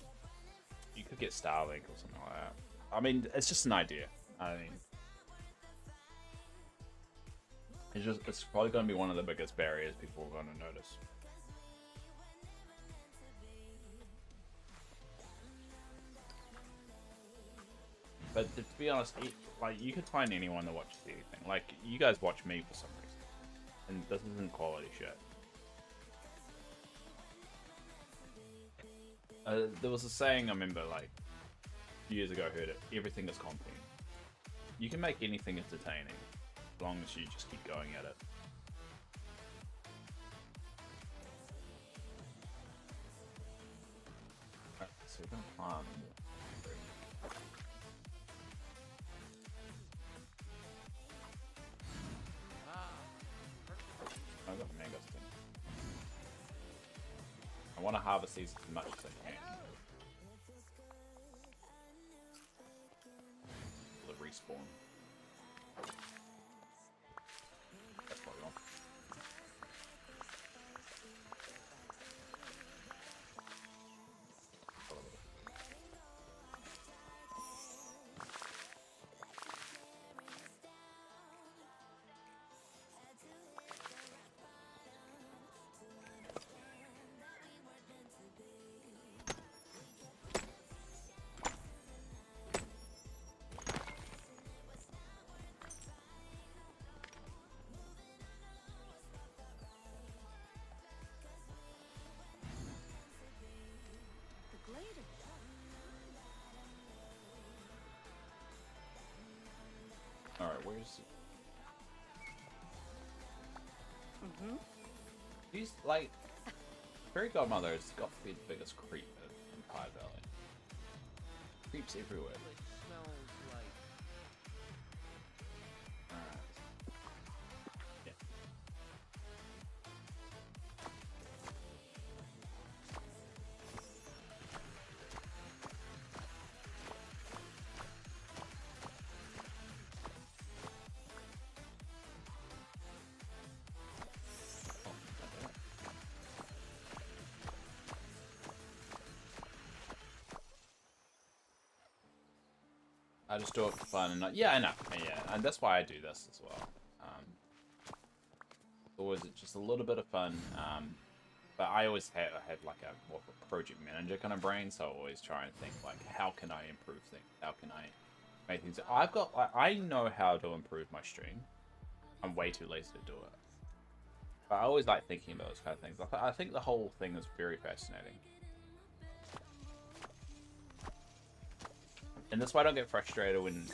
you could get Starlink or something like that. I mean, it's just an idea. I mean, it's probably going to be one of the biggest barriers people are going to notice. But to be honest, like, you could find anyone that watches anything. Like, you guys watch me for some reason, and this isn't quality shit. There was a saying I remember, like, years ago I heard it: everything is content. You can make anything entertaining as long as you just keep going at it. Alright, so we're gonna farm. I've got the mango skin. I want to harvest these as much as I can. The respawn. That's what we want. Alright, where's... He's like... Fairy Godmother has got to be the biggest creep in Pie Valley. creeps everywhere. It smells like Alright. Yeah. Oh, okay. I just do it for fun and not. Yeah, I know. Yeah, and that's why I do this as well. It's always just a little bit of fun. But I always have like a more of a project manager kind of brain, so I always try and think like, how can I improve things? How can I make things? I know how to improve my stream. I'm way too lazy to do it. But I always like thinking about those kind of things. I think the whole thing is very fascinating. And that's why I don't get frustrated when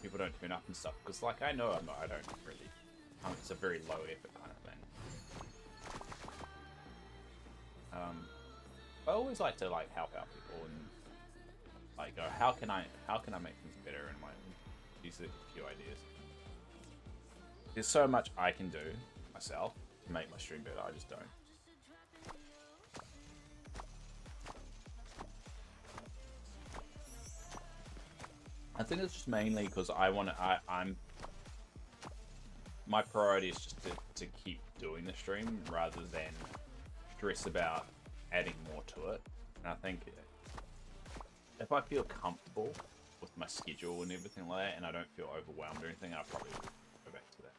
people don't turn up and stuff. Because like I know I don't really. It's a very low effort kind of thing. I always like to like help out people and like go, how can I make things better in my own? These are a few ideas. There's so much I can do myself to make my stream better. I just don't. I think it's just mainly because I'm my priority is just to keep doing the stream rather than stress about adding more to it. And I think if I feel comfortable with my schedule and everything like that, and I don't feel overwhelmed or anything, I'll probably go back to that.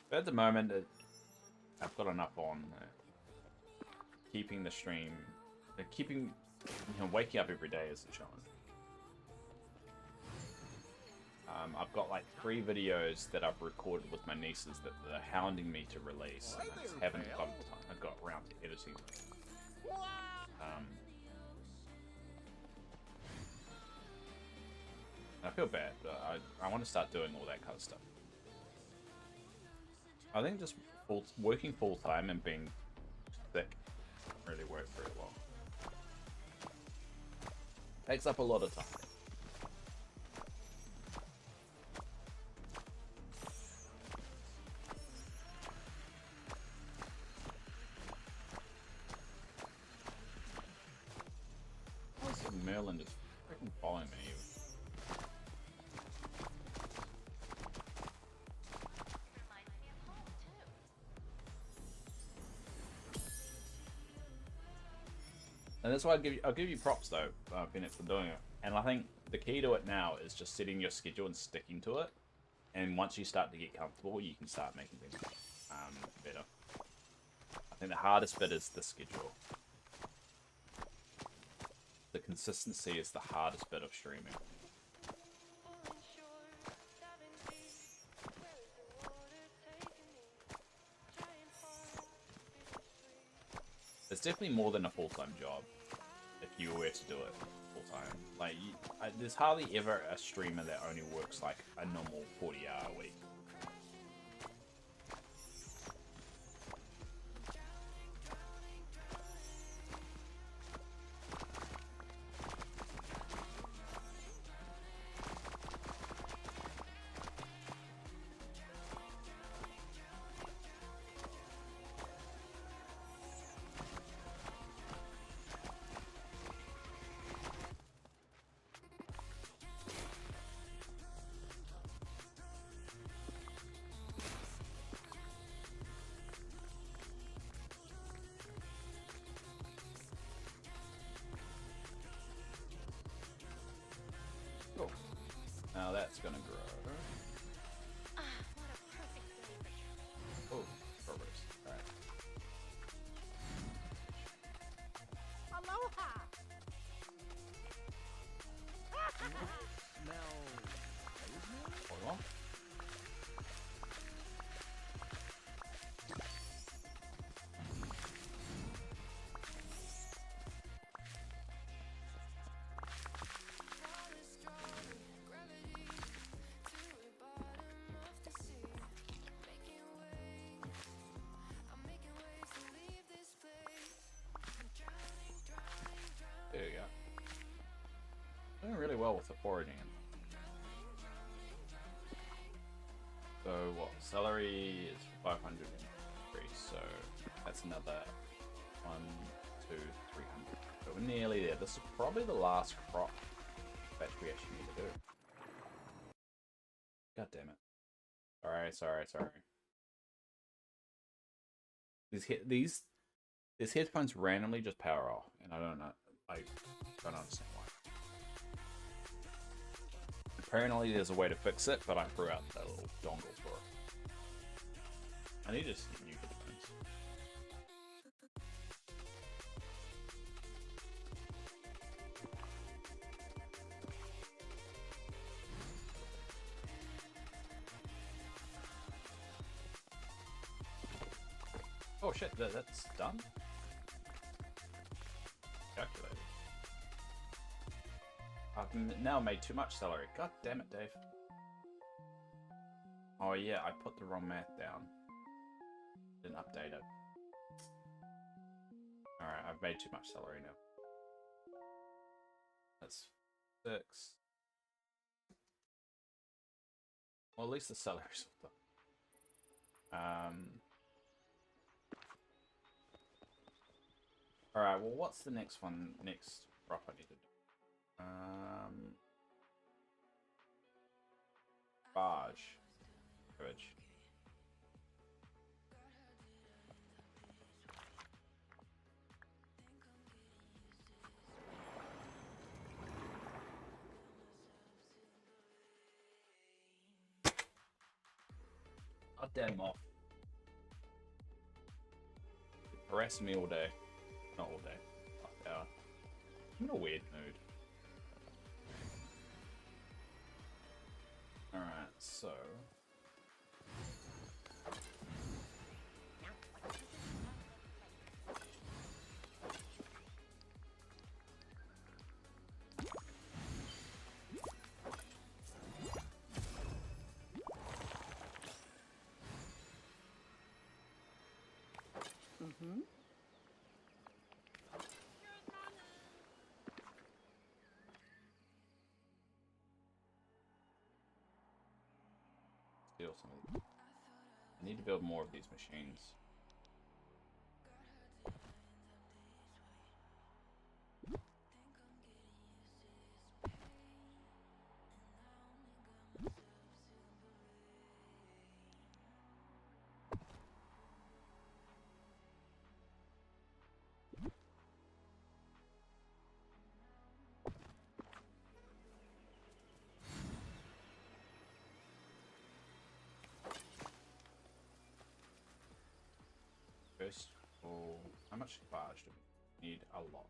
But at the moment, I've got enough on keeping the stream, waking up every day is a challenge. I've got like 3 videos that I've recorded with my nieces that they're hounding me to release. And I just haven't got time. I got around to editing them. I feel bad, but I want to start doing all that kind of stuff. I think just working full time and being thick really works very well. Takes up a lot of time. Merlin just freaking following me. Reminds me of home too. And that's why I'll give you props though, Bennett, for doing it. And I think the key to it now is just setting your schedule and sticking to it. And once you start to get comfortable, you can start making things better. I think the hardest bit is the schedule. The consistency is the hardest bit of streaming. It's definitely more than a full-time job if you were to do it full-time. Like, there's hardly ever a streamer that only works like a normal 40-hour week. Cool. Now that's gonna grow. Ah, what a perfect day for Oh, progress. Alright. aloha. Smell. Hold on. foraging in. So what? Celery is 503, so that's another 1, 2, 300. So we're nearly there. This is probably the last crop that we actually need to do. God damn it. Sorry. These headphones randomly just power off, and I don't understand why. Apparently there's a way to fix it, but I threw out that little dongle for it. I need just new headphones. Oh shit, that's done? Calculated. I've now made too much celery. God damn it, Dave. Oh yeah, I put the wrong math down. Didn't update it. Alright, I've made too much celery now. That's 6. Well, at least the celery's all done. Alright, well, what's the next one? Next crop I need to do? Barge. Cabbage. God damn off. Harassing me all day. Not all day. Last hour. I'm in a weird mood. Alright, so. Mm-hmm. Steal some of these. I need to build more of these machines. First, oh, how much barge do we need? A lot.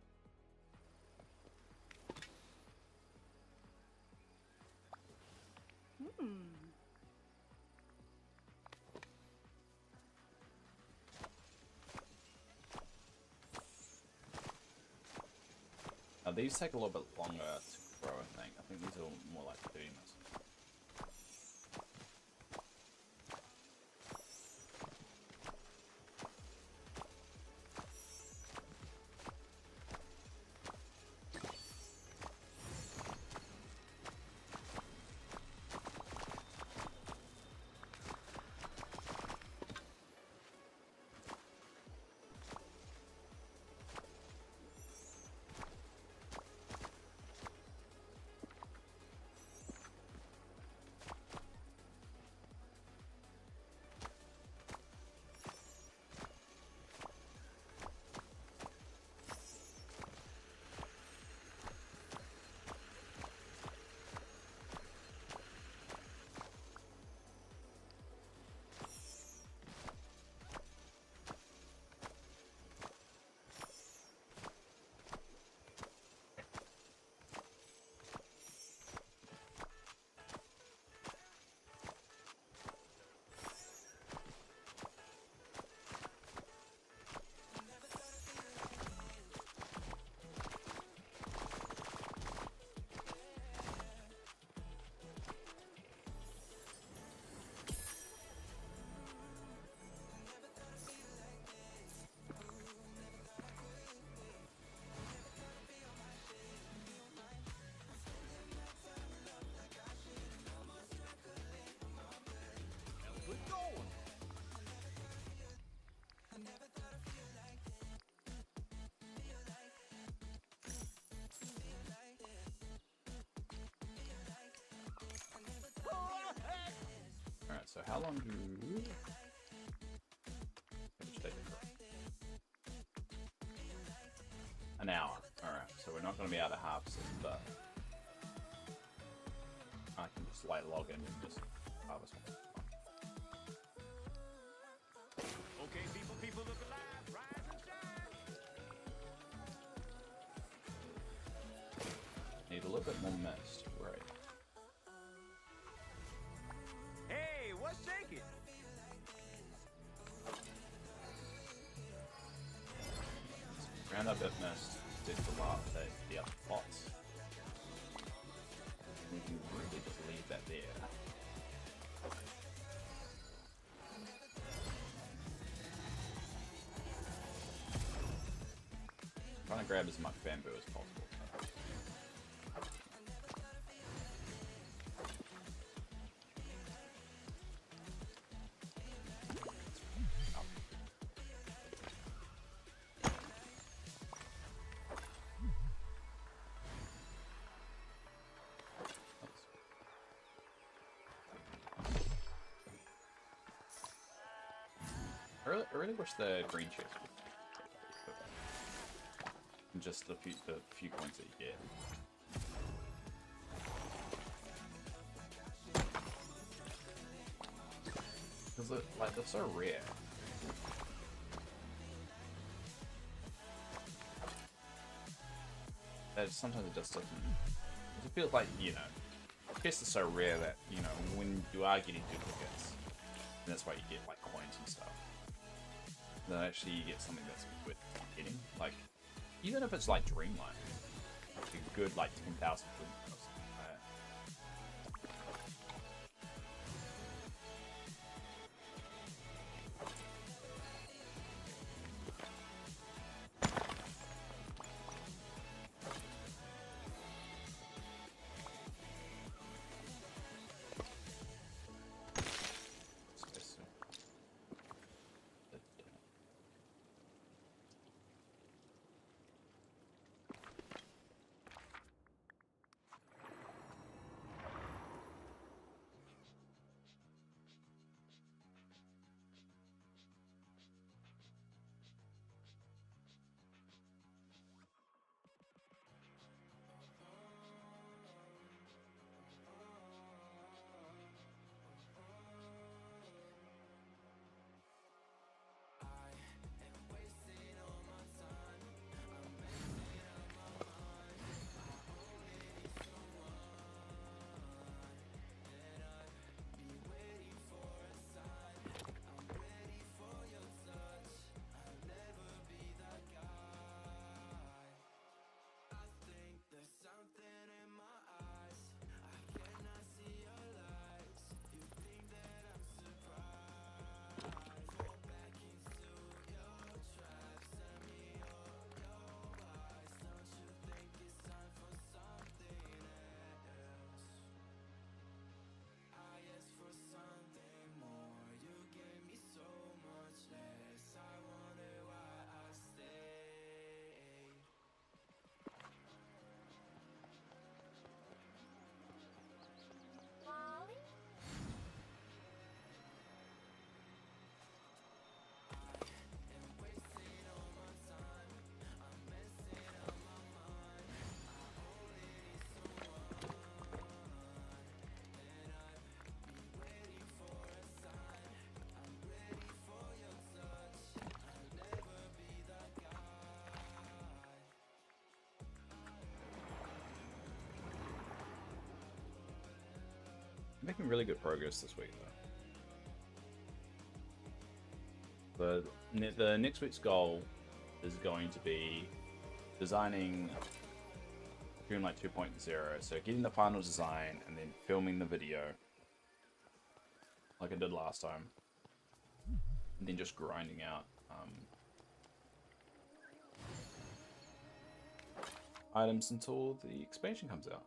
Now these take a little bit longer to grow, I think. I think these are more like 30 minutes. So how long do an hour? Alright, so we're not going to be able to harvest it, but I can just like log in and just harvest one. Okay, people look alive, rise and shine. Need a little bit more mist, right? Hey, what's shaking? Round up that mist, did the lot the other pots. We can really just leave that there. Trying to grab as much bamboo as possible. I really wish the green chest would and just the few coins that you get. Because like they're so rare. That sometimes it just doesn't. It feels like, you know, chests are so rare that, you know, when you are getting duplicates, and that's why you get like coins and stuff. Then actually you get something that's worth getting. Like, even if it's like Dreamlight, like a good like 10,000 or something like that. Molly? Making really good progress this week, though. The next week's goal is going to be designing Dreamlight 2.0. So getting the final design and then filming the video like I did last time, and then just grinding out items until the expansion comes out.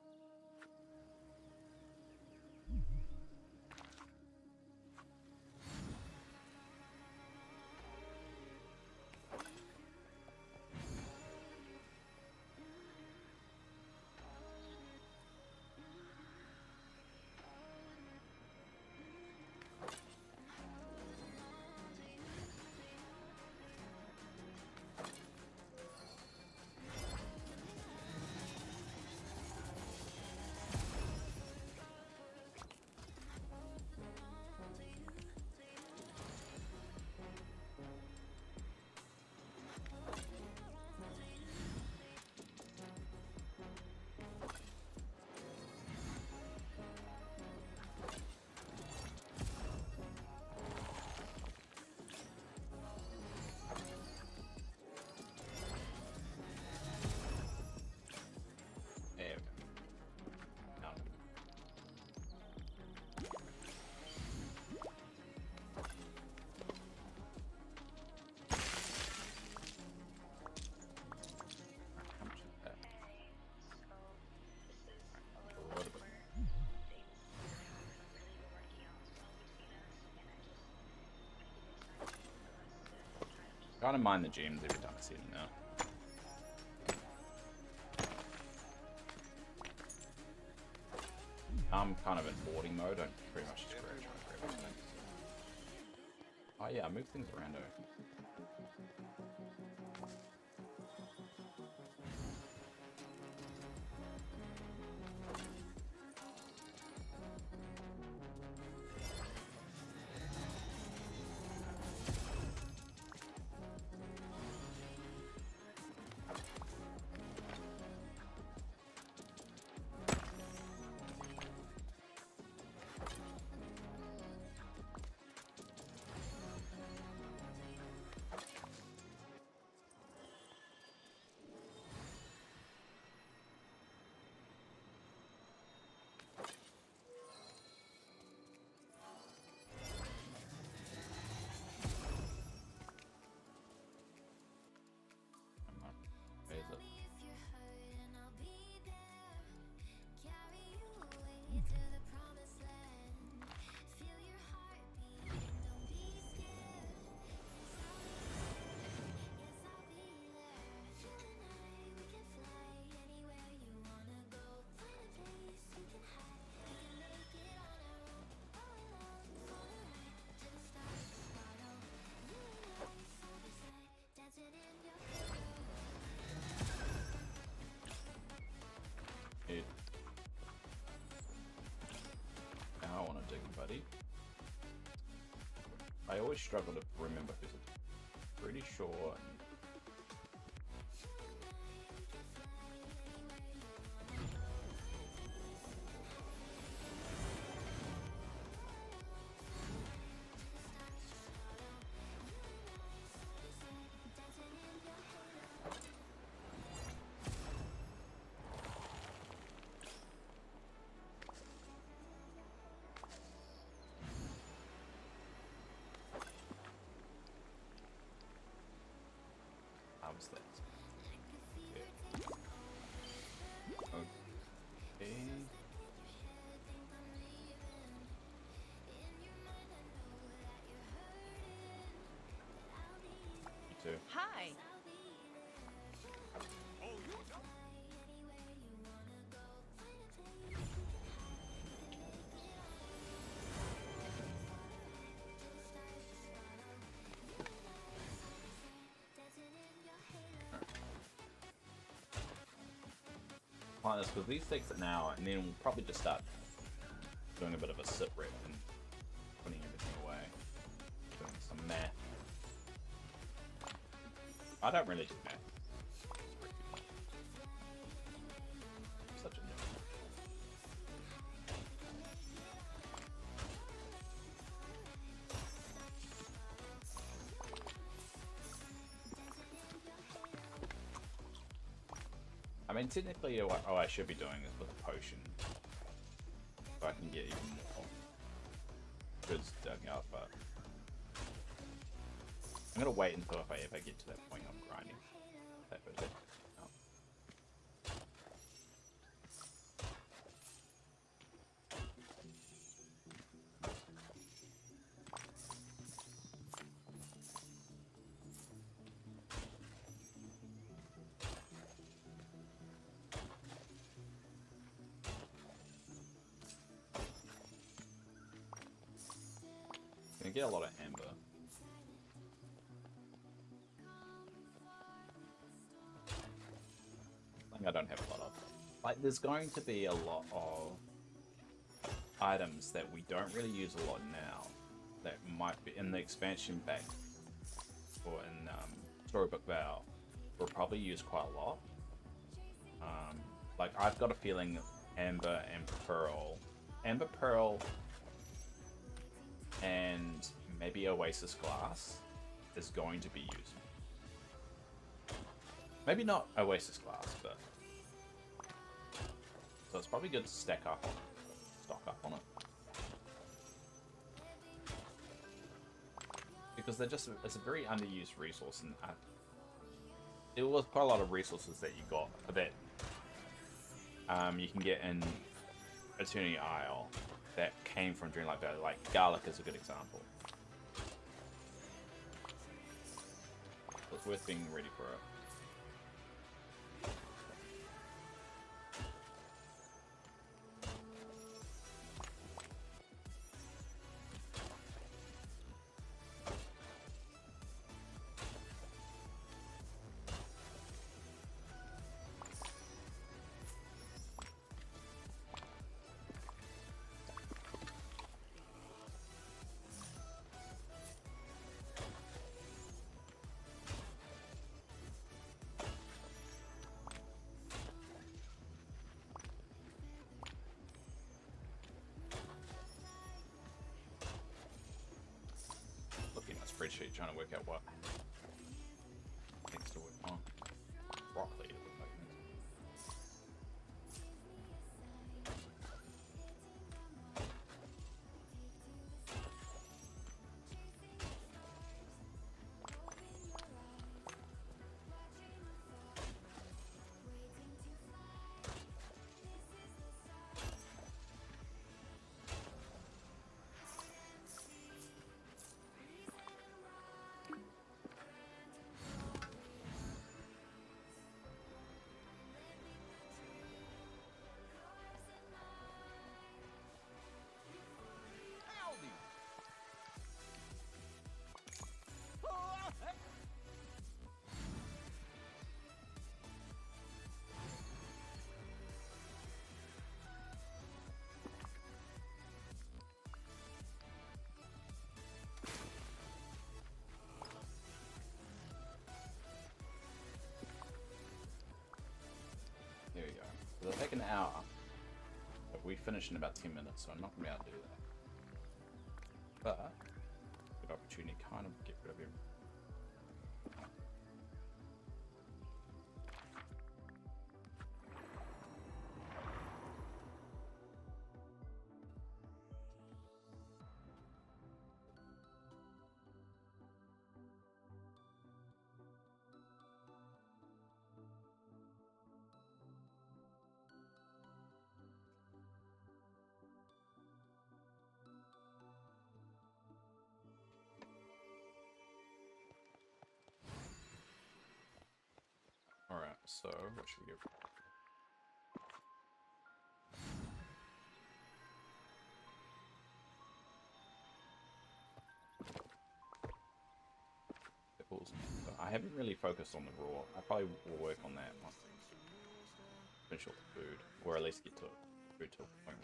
Kind of mind the gems every time I see them now. I'm kind of in boarding mode. I pretty much just grab everything. Oh yeah, I move things around though. Where is it? It. Now I want to dig, buddy. I always struggle to remember because I'm pretty sure. How's that? Yeah. Okay. You too. Hi. Plant this because these takes an hour, and then we'll probably just start doing a bit of a sit rep and putting everything away, doing some math. I don't really do math. I'm such a nerd. I mean, technically, what I should be doing is with a potion, so I can get even more goods dug out, but I'm gonna wait until if I ever get to that point of grinding. That bit. No. Gonna get a lot of amber. I don't have a lot of. Like, there's going to be a lot of items that we don't really use a lot now that might be in the expansion pack or in Storybook Vow. We'll probably use quite a lot. Like, I've got a feeling Amber and Pearl, and maybe Oasis Glass is going to be used. Maybe not Oasis Glass, but so it's probably good to stock up on it, because it's a very underused resource, and there was quite a lot of resources that you got that you can get in Eternity Isle that came from Dreamlight Friday. Like garlic is a good example. it's worth being ready for it. Looking at a spreadsheet trying to work out what things to work on. Broccoli. Howdy! Oh, hey. There we go. So it'll take an hour, but we finish in about 10 minutes, so I'm not going to be able to do that. But, good opportunity to kind of get rid of him. Alright, so what should we go for? Pickles. But I haven't really focused on the raw. I probably will work on that once I finish off the food, or at least get to food to a point.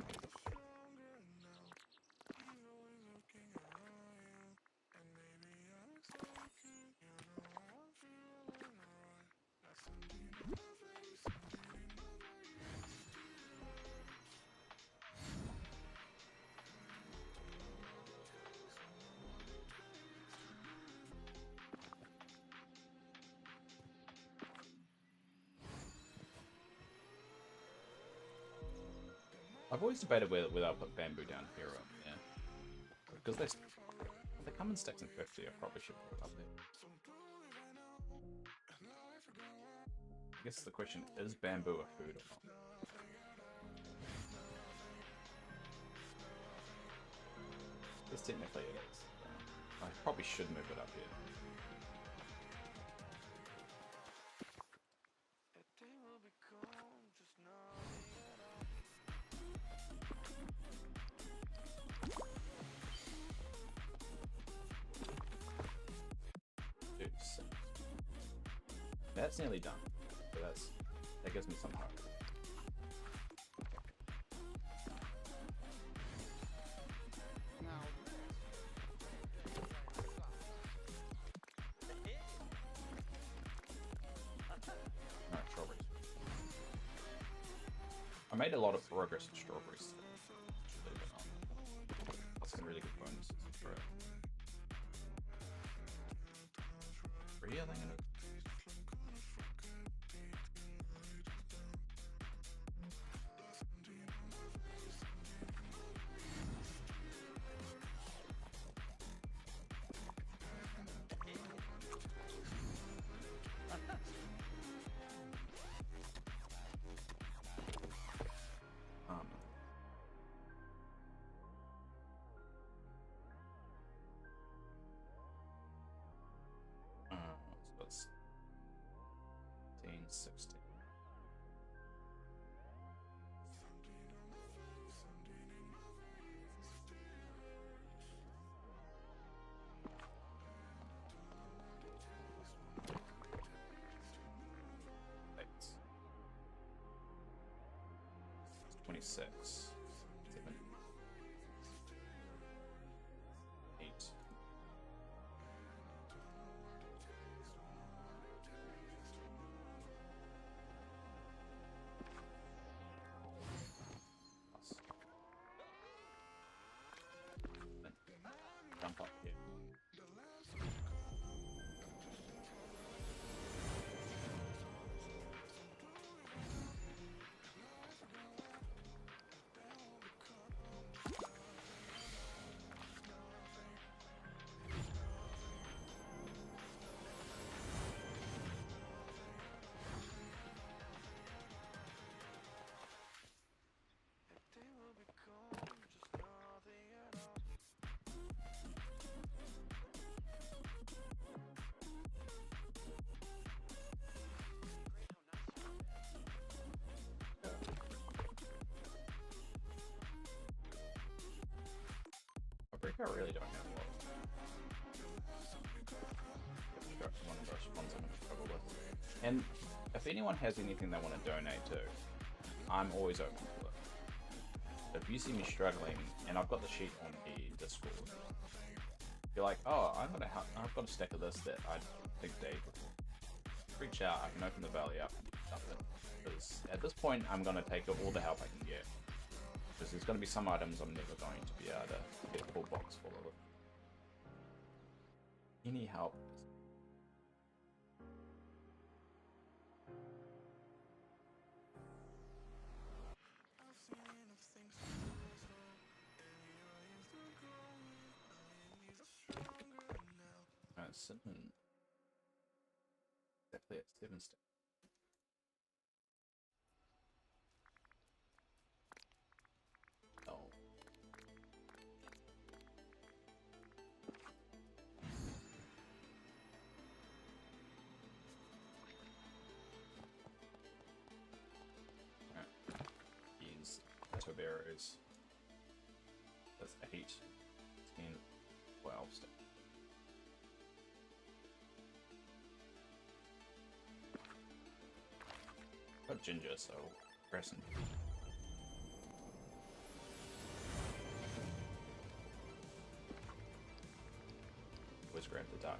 I've always debated whether I'll put bamboo down here or up there. Because they come in stacks and 50, I probably should put it up there. I guess the question is bamboo a food or not? Because technically it is. I probably should move it up here. Oops. That's nearly done. So that gives me some hope. Alright, strawberries. I made a lot of progress in strawberries. Believe it or not. Got some really good bonuses for it. Really? I think in it. 60. Eight. 26. 7. 8. Plus. Jump up here. I really don't have a lot. One of those ones I'm going to struggle with. And if anyone has anything they want to donate to, I'm always open to it. If you see me struggling, and I've got the sheet on the Discord, you're like, oh, I've got a stack of this that I think they reach out. I can open the valley up and do something. Because at this point, I'm going to take all the help I can get. Because there's going to be some items I'm never going to be able to get a full box full of. Any help? Seven. Exactly at 7 steps. Oh. Use Toberos. That's 8, 10, 12 steps. Got ginger, so present. Always grab the duck.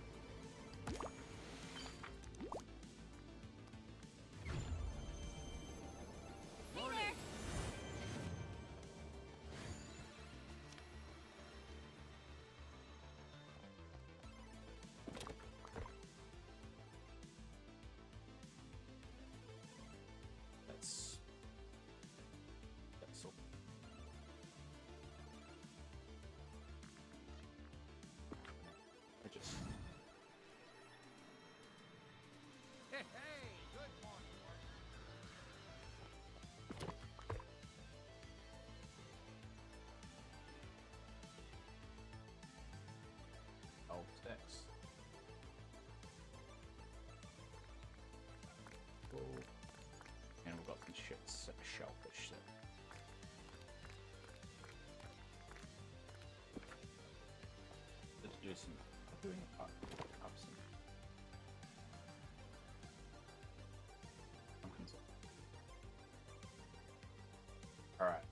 That's all. I just Hey, good morning. stacks. Cool. And we've got some shellfish there. Let's do some doing up some pumpkins. Alright.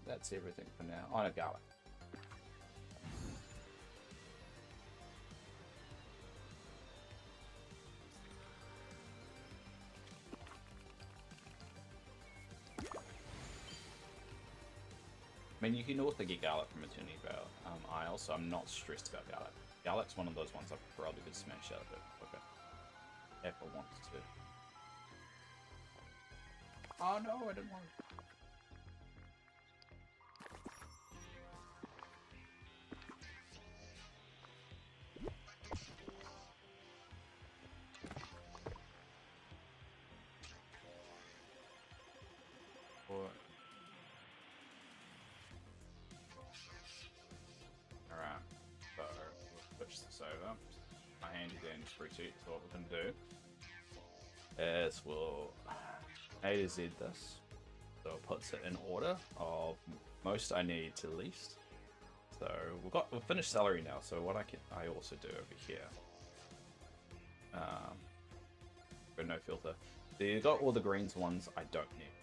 That's everything for now. On a garlic. I mean, you can also get garlic from Eternity Isle, so I'm not stressed about garlic. Garlic's one of those ones I probably could smash out a bit quicker if I wanted to. Oh no, I didn't want to. Alright, so we'll switch this over. My handy dandy spreadsheet is what we're going to do. is we'll A to Z this. So it puts it in order of most I need to least. So we've finished celery now. So what I also do over here. No filter. So you got all the greens ones I don't need.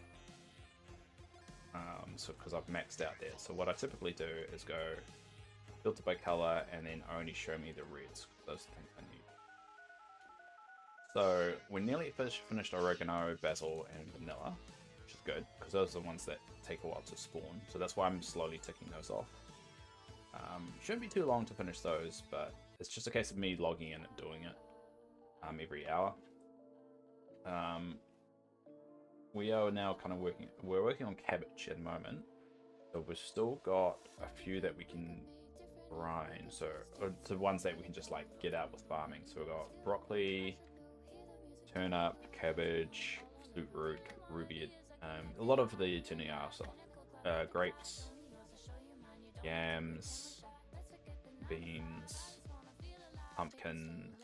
So because I've maxed out there. So what I typically do is go filter by color and then only show me the reds. Those things I need. So we're nearly finished oregano, basil, and vanilla, which is good because those are the ones that take a while to spawn. So that's why I'm slowly ticking those off. Shouldn't be too long to finish those, but it's just a case of me logging in and doing it every hour. We are now kind of we're working on cabbage at the moment, so we've still got a few that we can grind, so the ones that we can just like get out with farming. So we've got broccoli, turnip, cabbage, flute root, ruby, a lot of the tuniar stuff, grapes, yams, beans, pumpkin,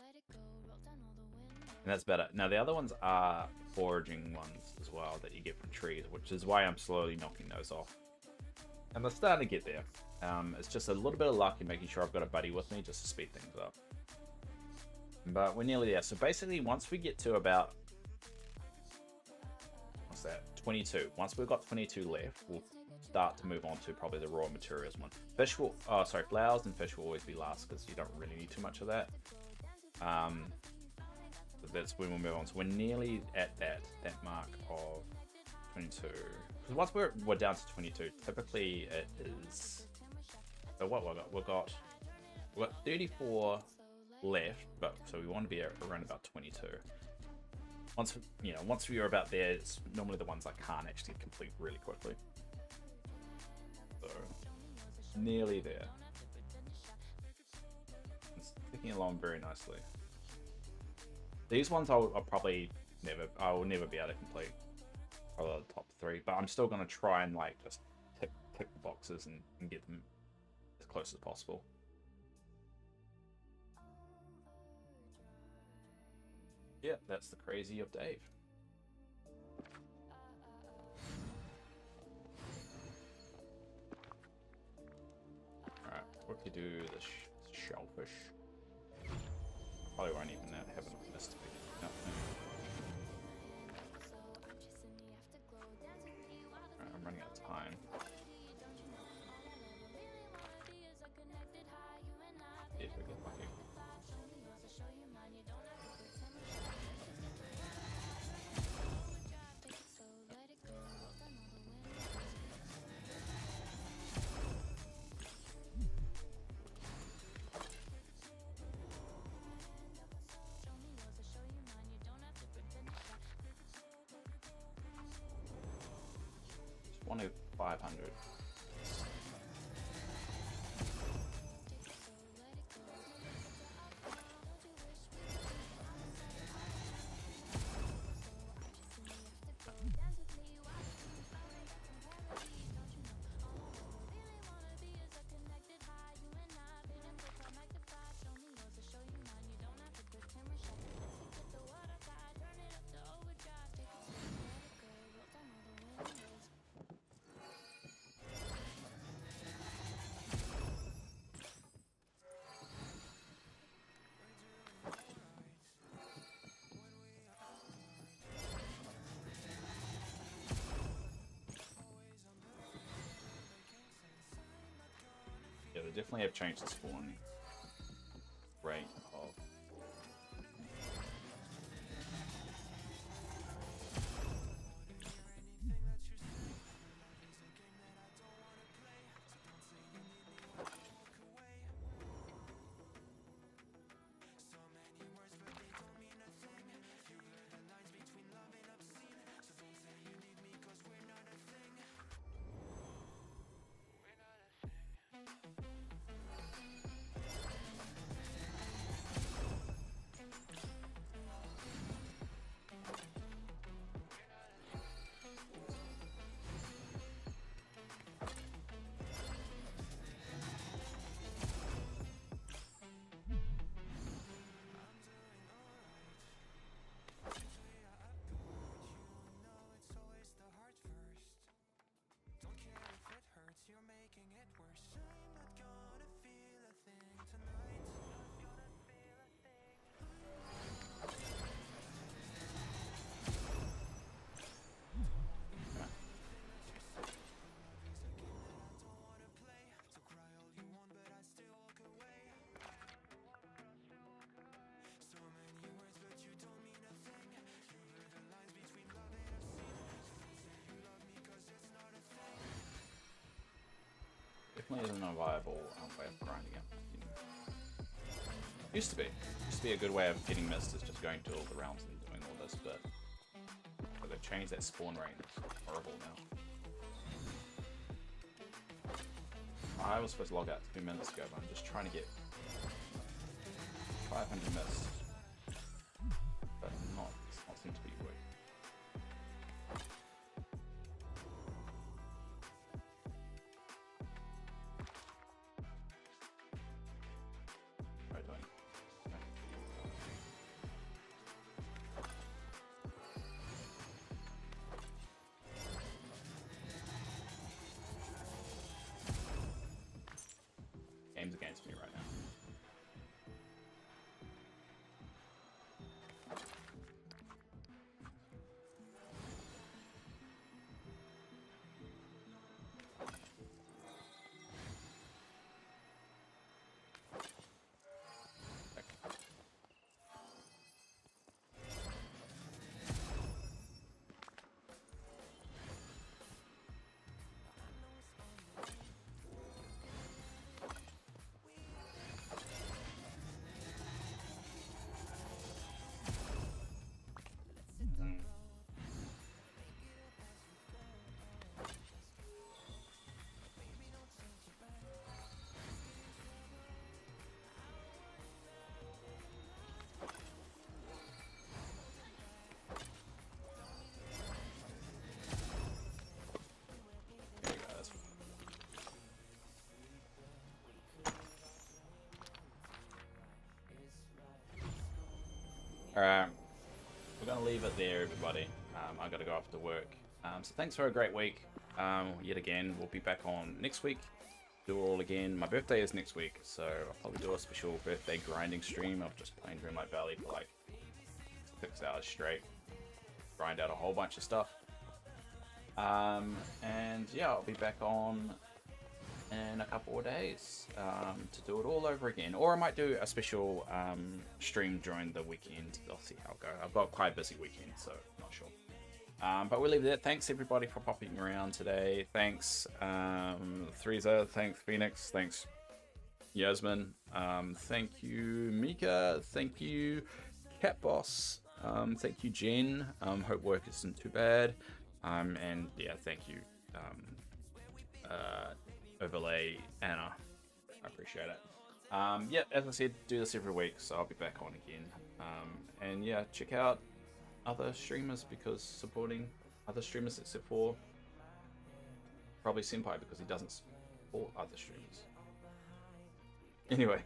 and that's better. Now the other ones are foraging ones as well that you get from trees, which is why I'm slowly knocking those off. And they're starting to get there. It's just a little bit of luck in making sure I've got a buddy with me just to speed things up. But we're nearly there. So basically, once we get to about, what's that, 22. Once we've got 22 left, we'll start to move on to probably the raw materials one. Flowers and fish will always be last because you don't really need too much of that. So that's when we'll move on. So we're nearly at that mark of 22. Because once we're down to 22, typically it is. So what we've got 34 left, but so we want to be around about 22. Once we are about there, it's normally the ones I can't actually complete really quickly. So nearly there. It's ticking along very nicely. These ones I will never be able to complete. Probably the top 3, but I'm still going to try and like just tick the boxes and get them as close as possible. Yeah, that's the crazy of Dave. Alright, quickly do the shellfish. Probably won't even have enough of this to be. No. Alright, I'm running out of time. See if we get lucky. One of 500. Yeah, they definitely have changed the spawn rate of. definitely isn't a viable way of grinding up. Used to be. Used to be a good way of getting mist is just going to all the realms and doing all this, but they've changed that spawn rate. It's horrible now. I was supposed to log out 2 minutes ago, but I'm just trying to get 500 mist. But it's not seem to be working. What am I doing? Game's against me right now. There you go, that's Alright, we're going to leave it there, everybody. I got to go off to work. So thanks for a great week. Yet again, we'll be back on next week. Do it all again. My birthday is next week, so I'll probably do a special birthday grinding stream of just playing Dreamlight Valley for like 6 hours straight. Grind out a whole bunch of stuff. And yeah, I'll be back on in a couple of days to do it all over again. Or I might do a special stream during the weekend. I'll see how it goes. I've got quite a busy weekend, so I'm not sure. But we'll leave it there. Thanks everybody for popping around today. Thanks Threeza, thanks Phoenix, thanks Yasmin, thank you Mika, thank you Catboss, thank you Jen, hope work isn't too bad, and yeah, thank you Overlay Anna, I appreciate it. Yeah, as I said, do this every week, so I'll be back on again. And yeah, check out other streamers, because supporting other streamers except for probably Senpai, because he doesn't support other streamers. Anyway.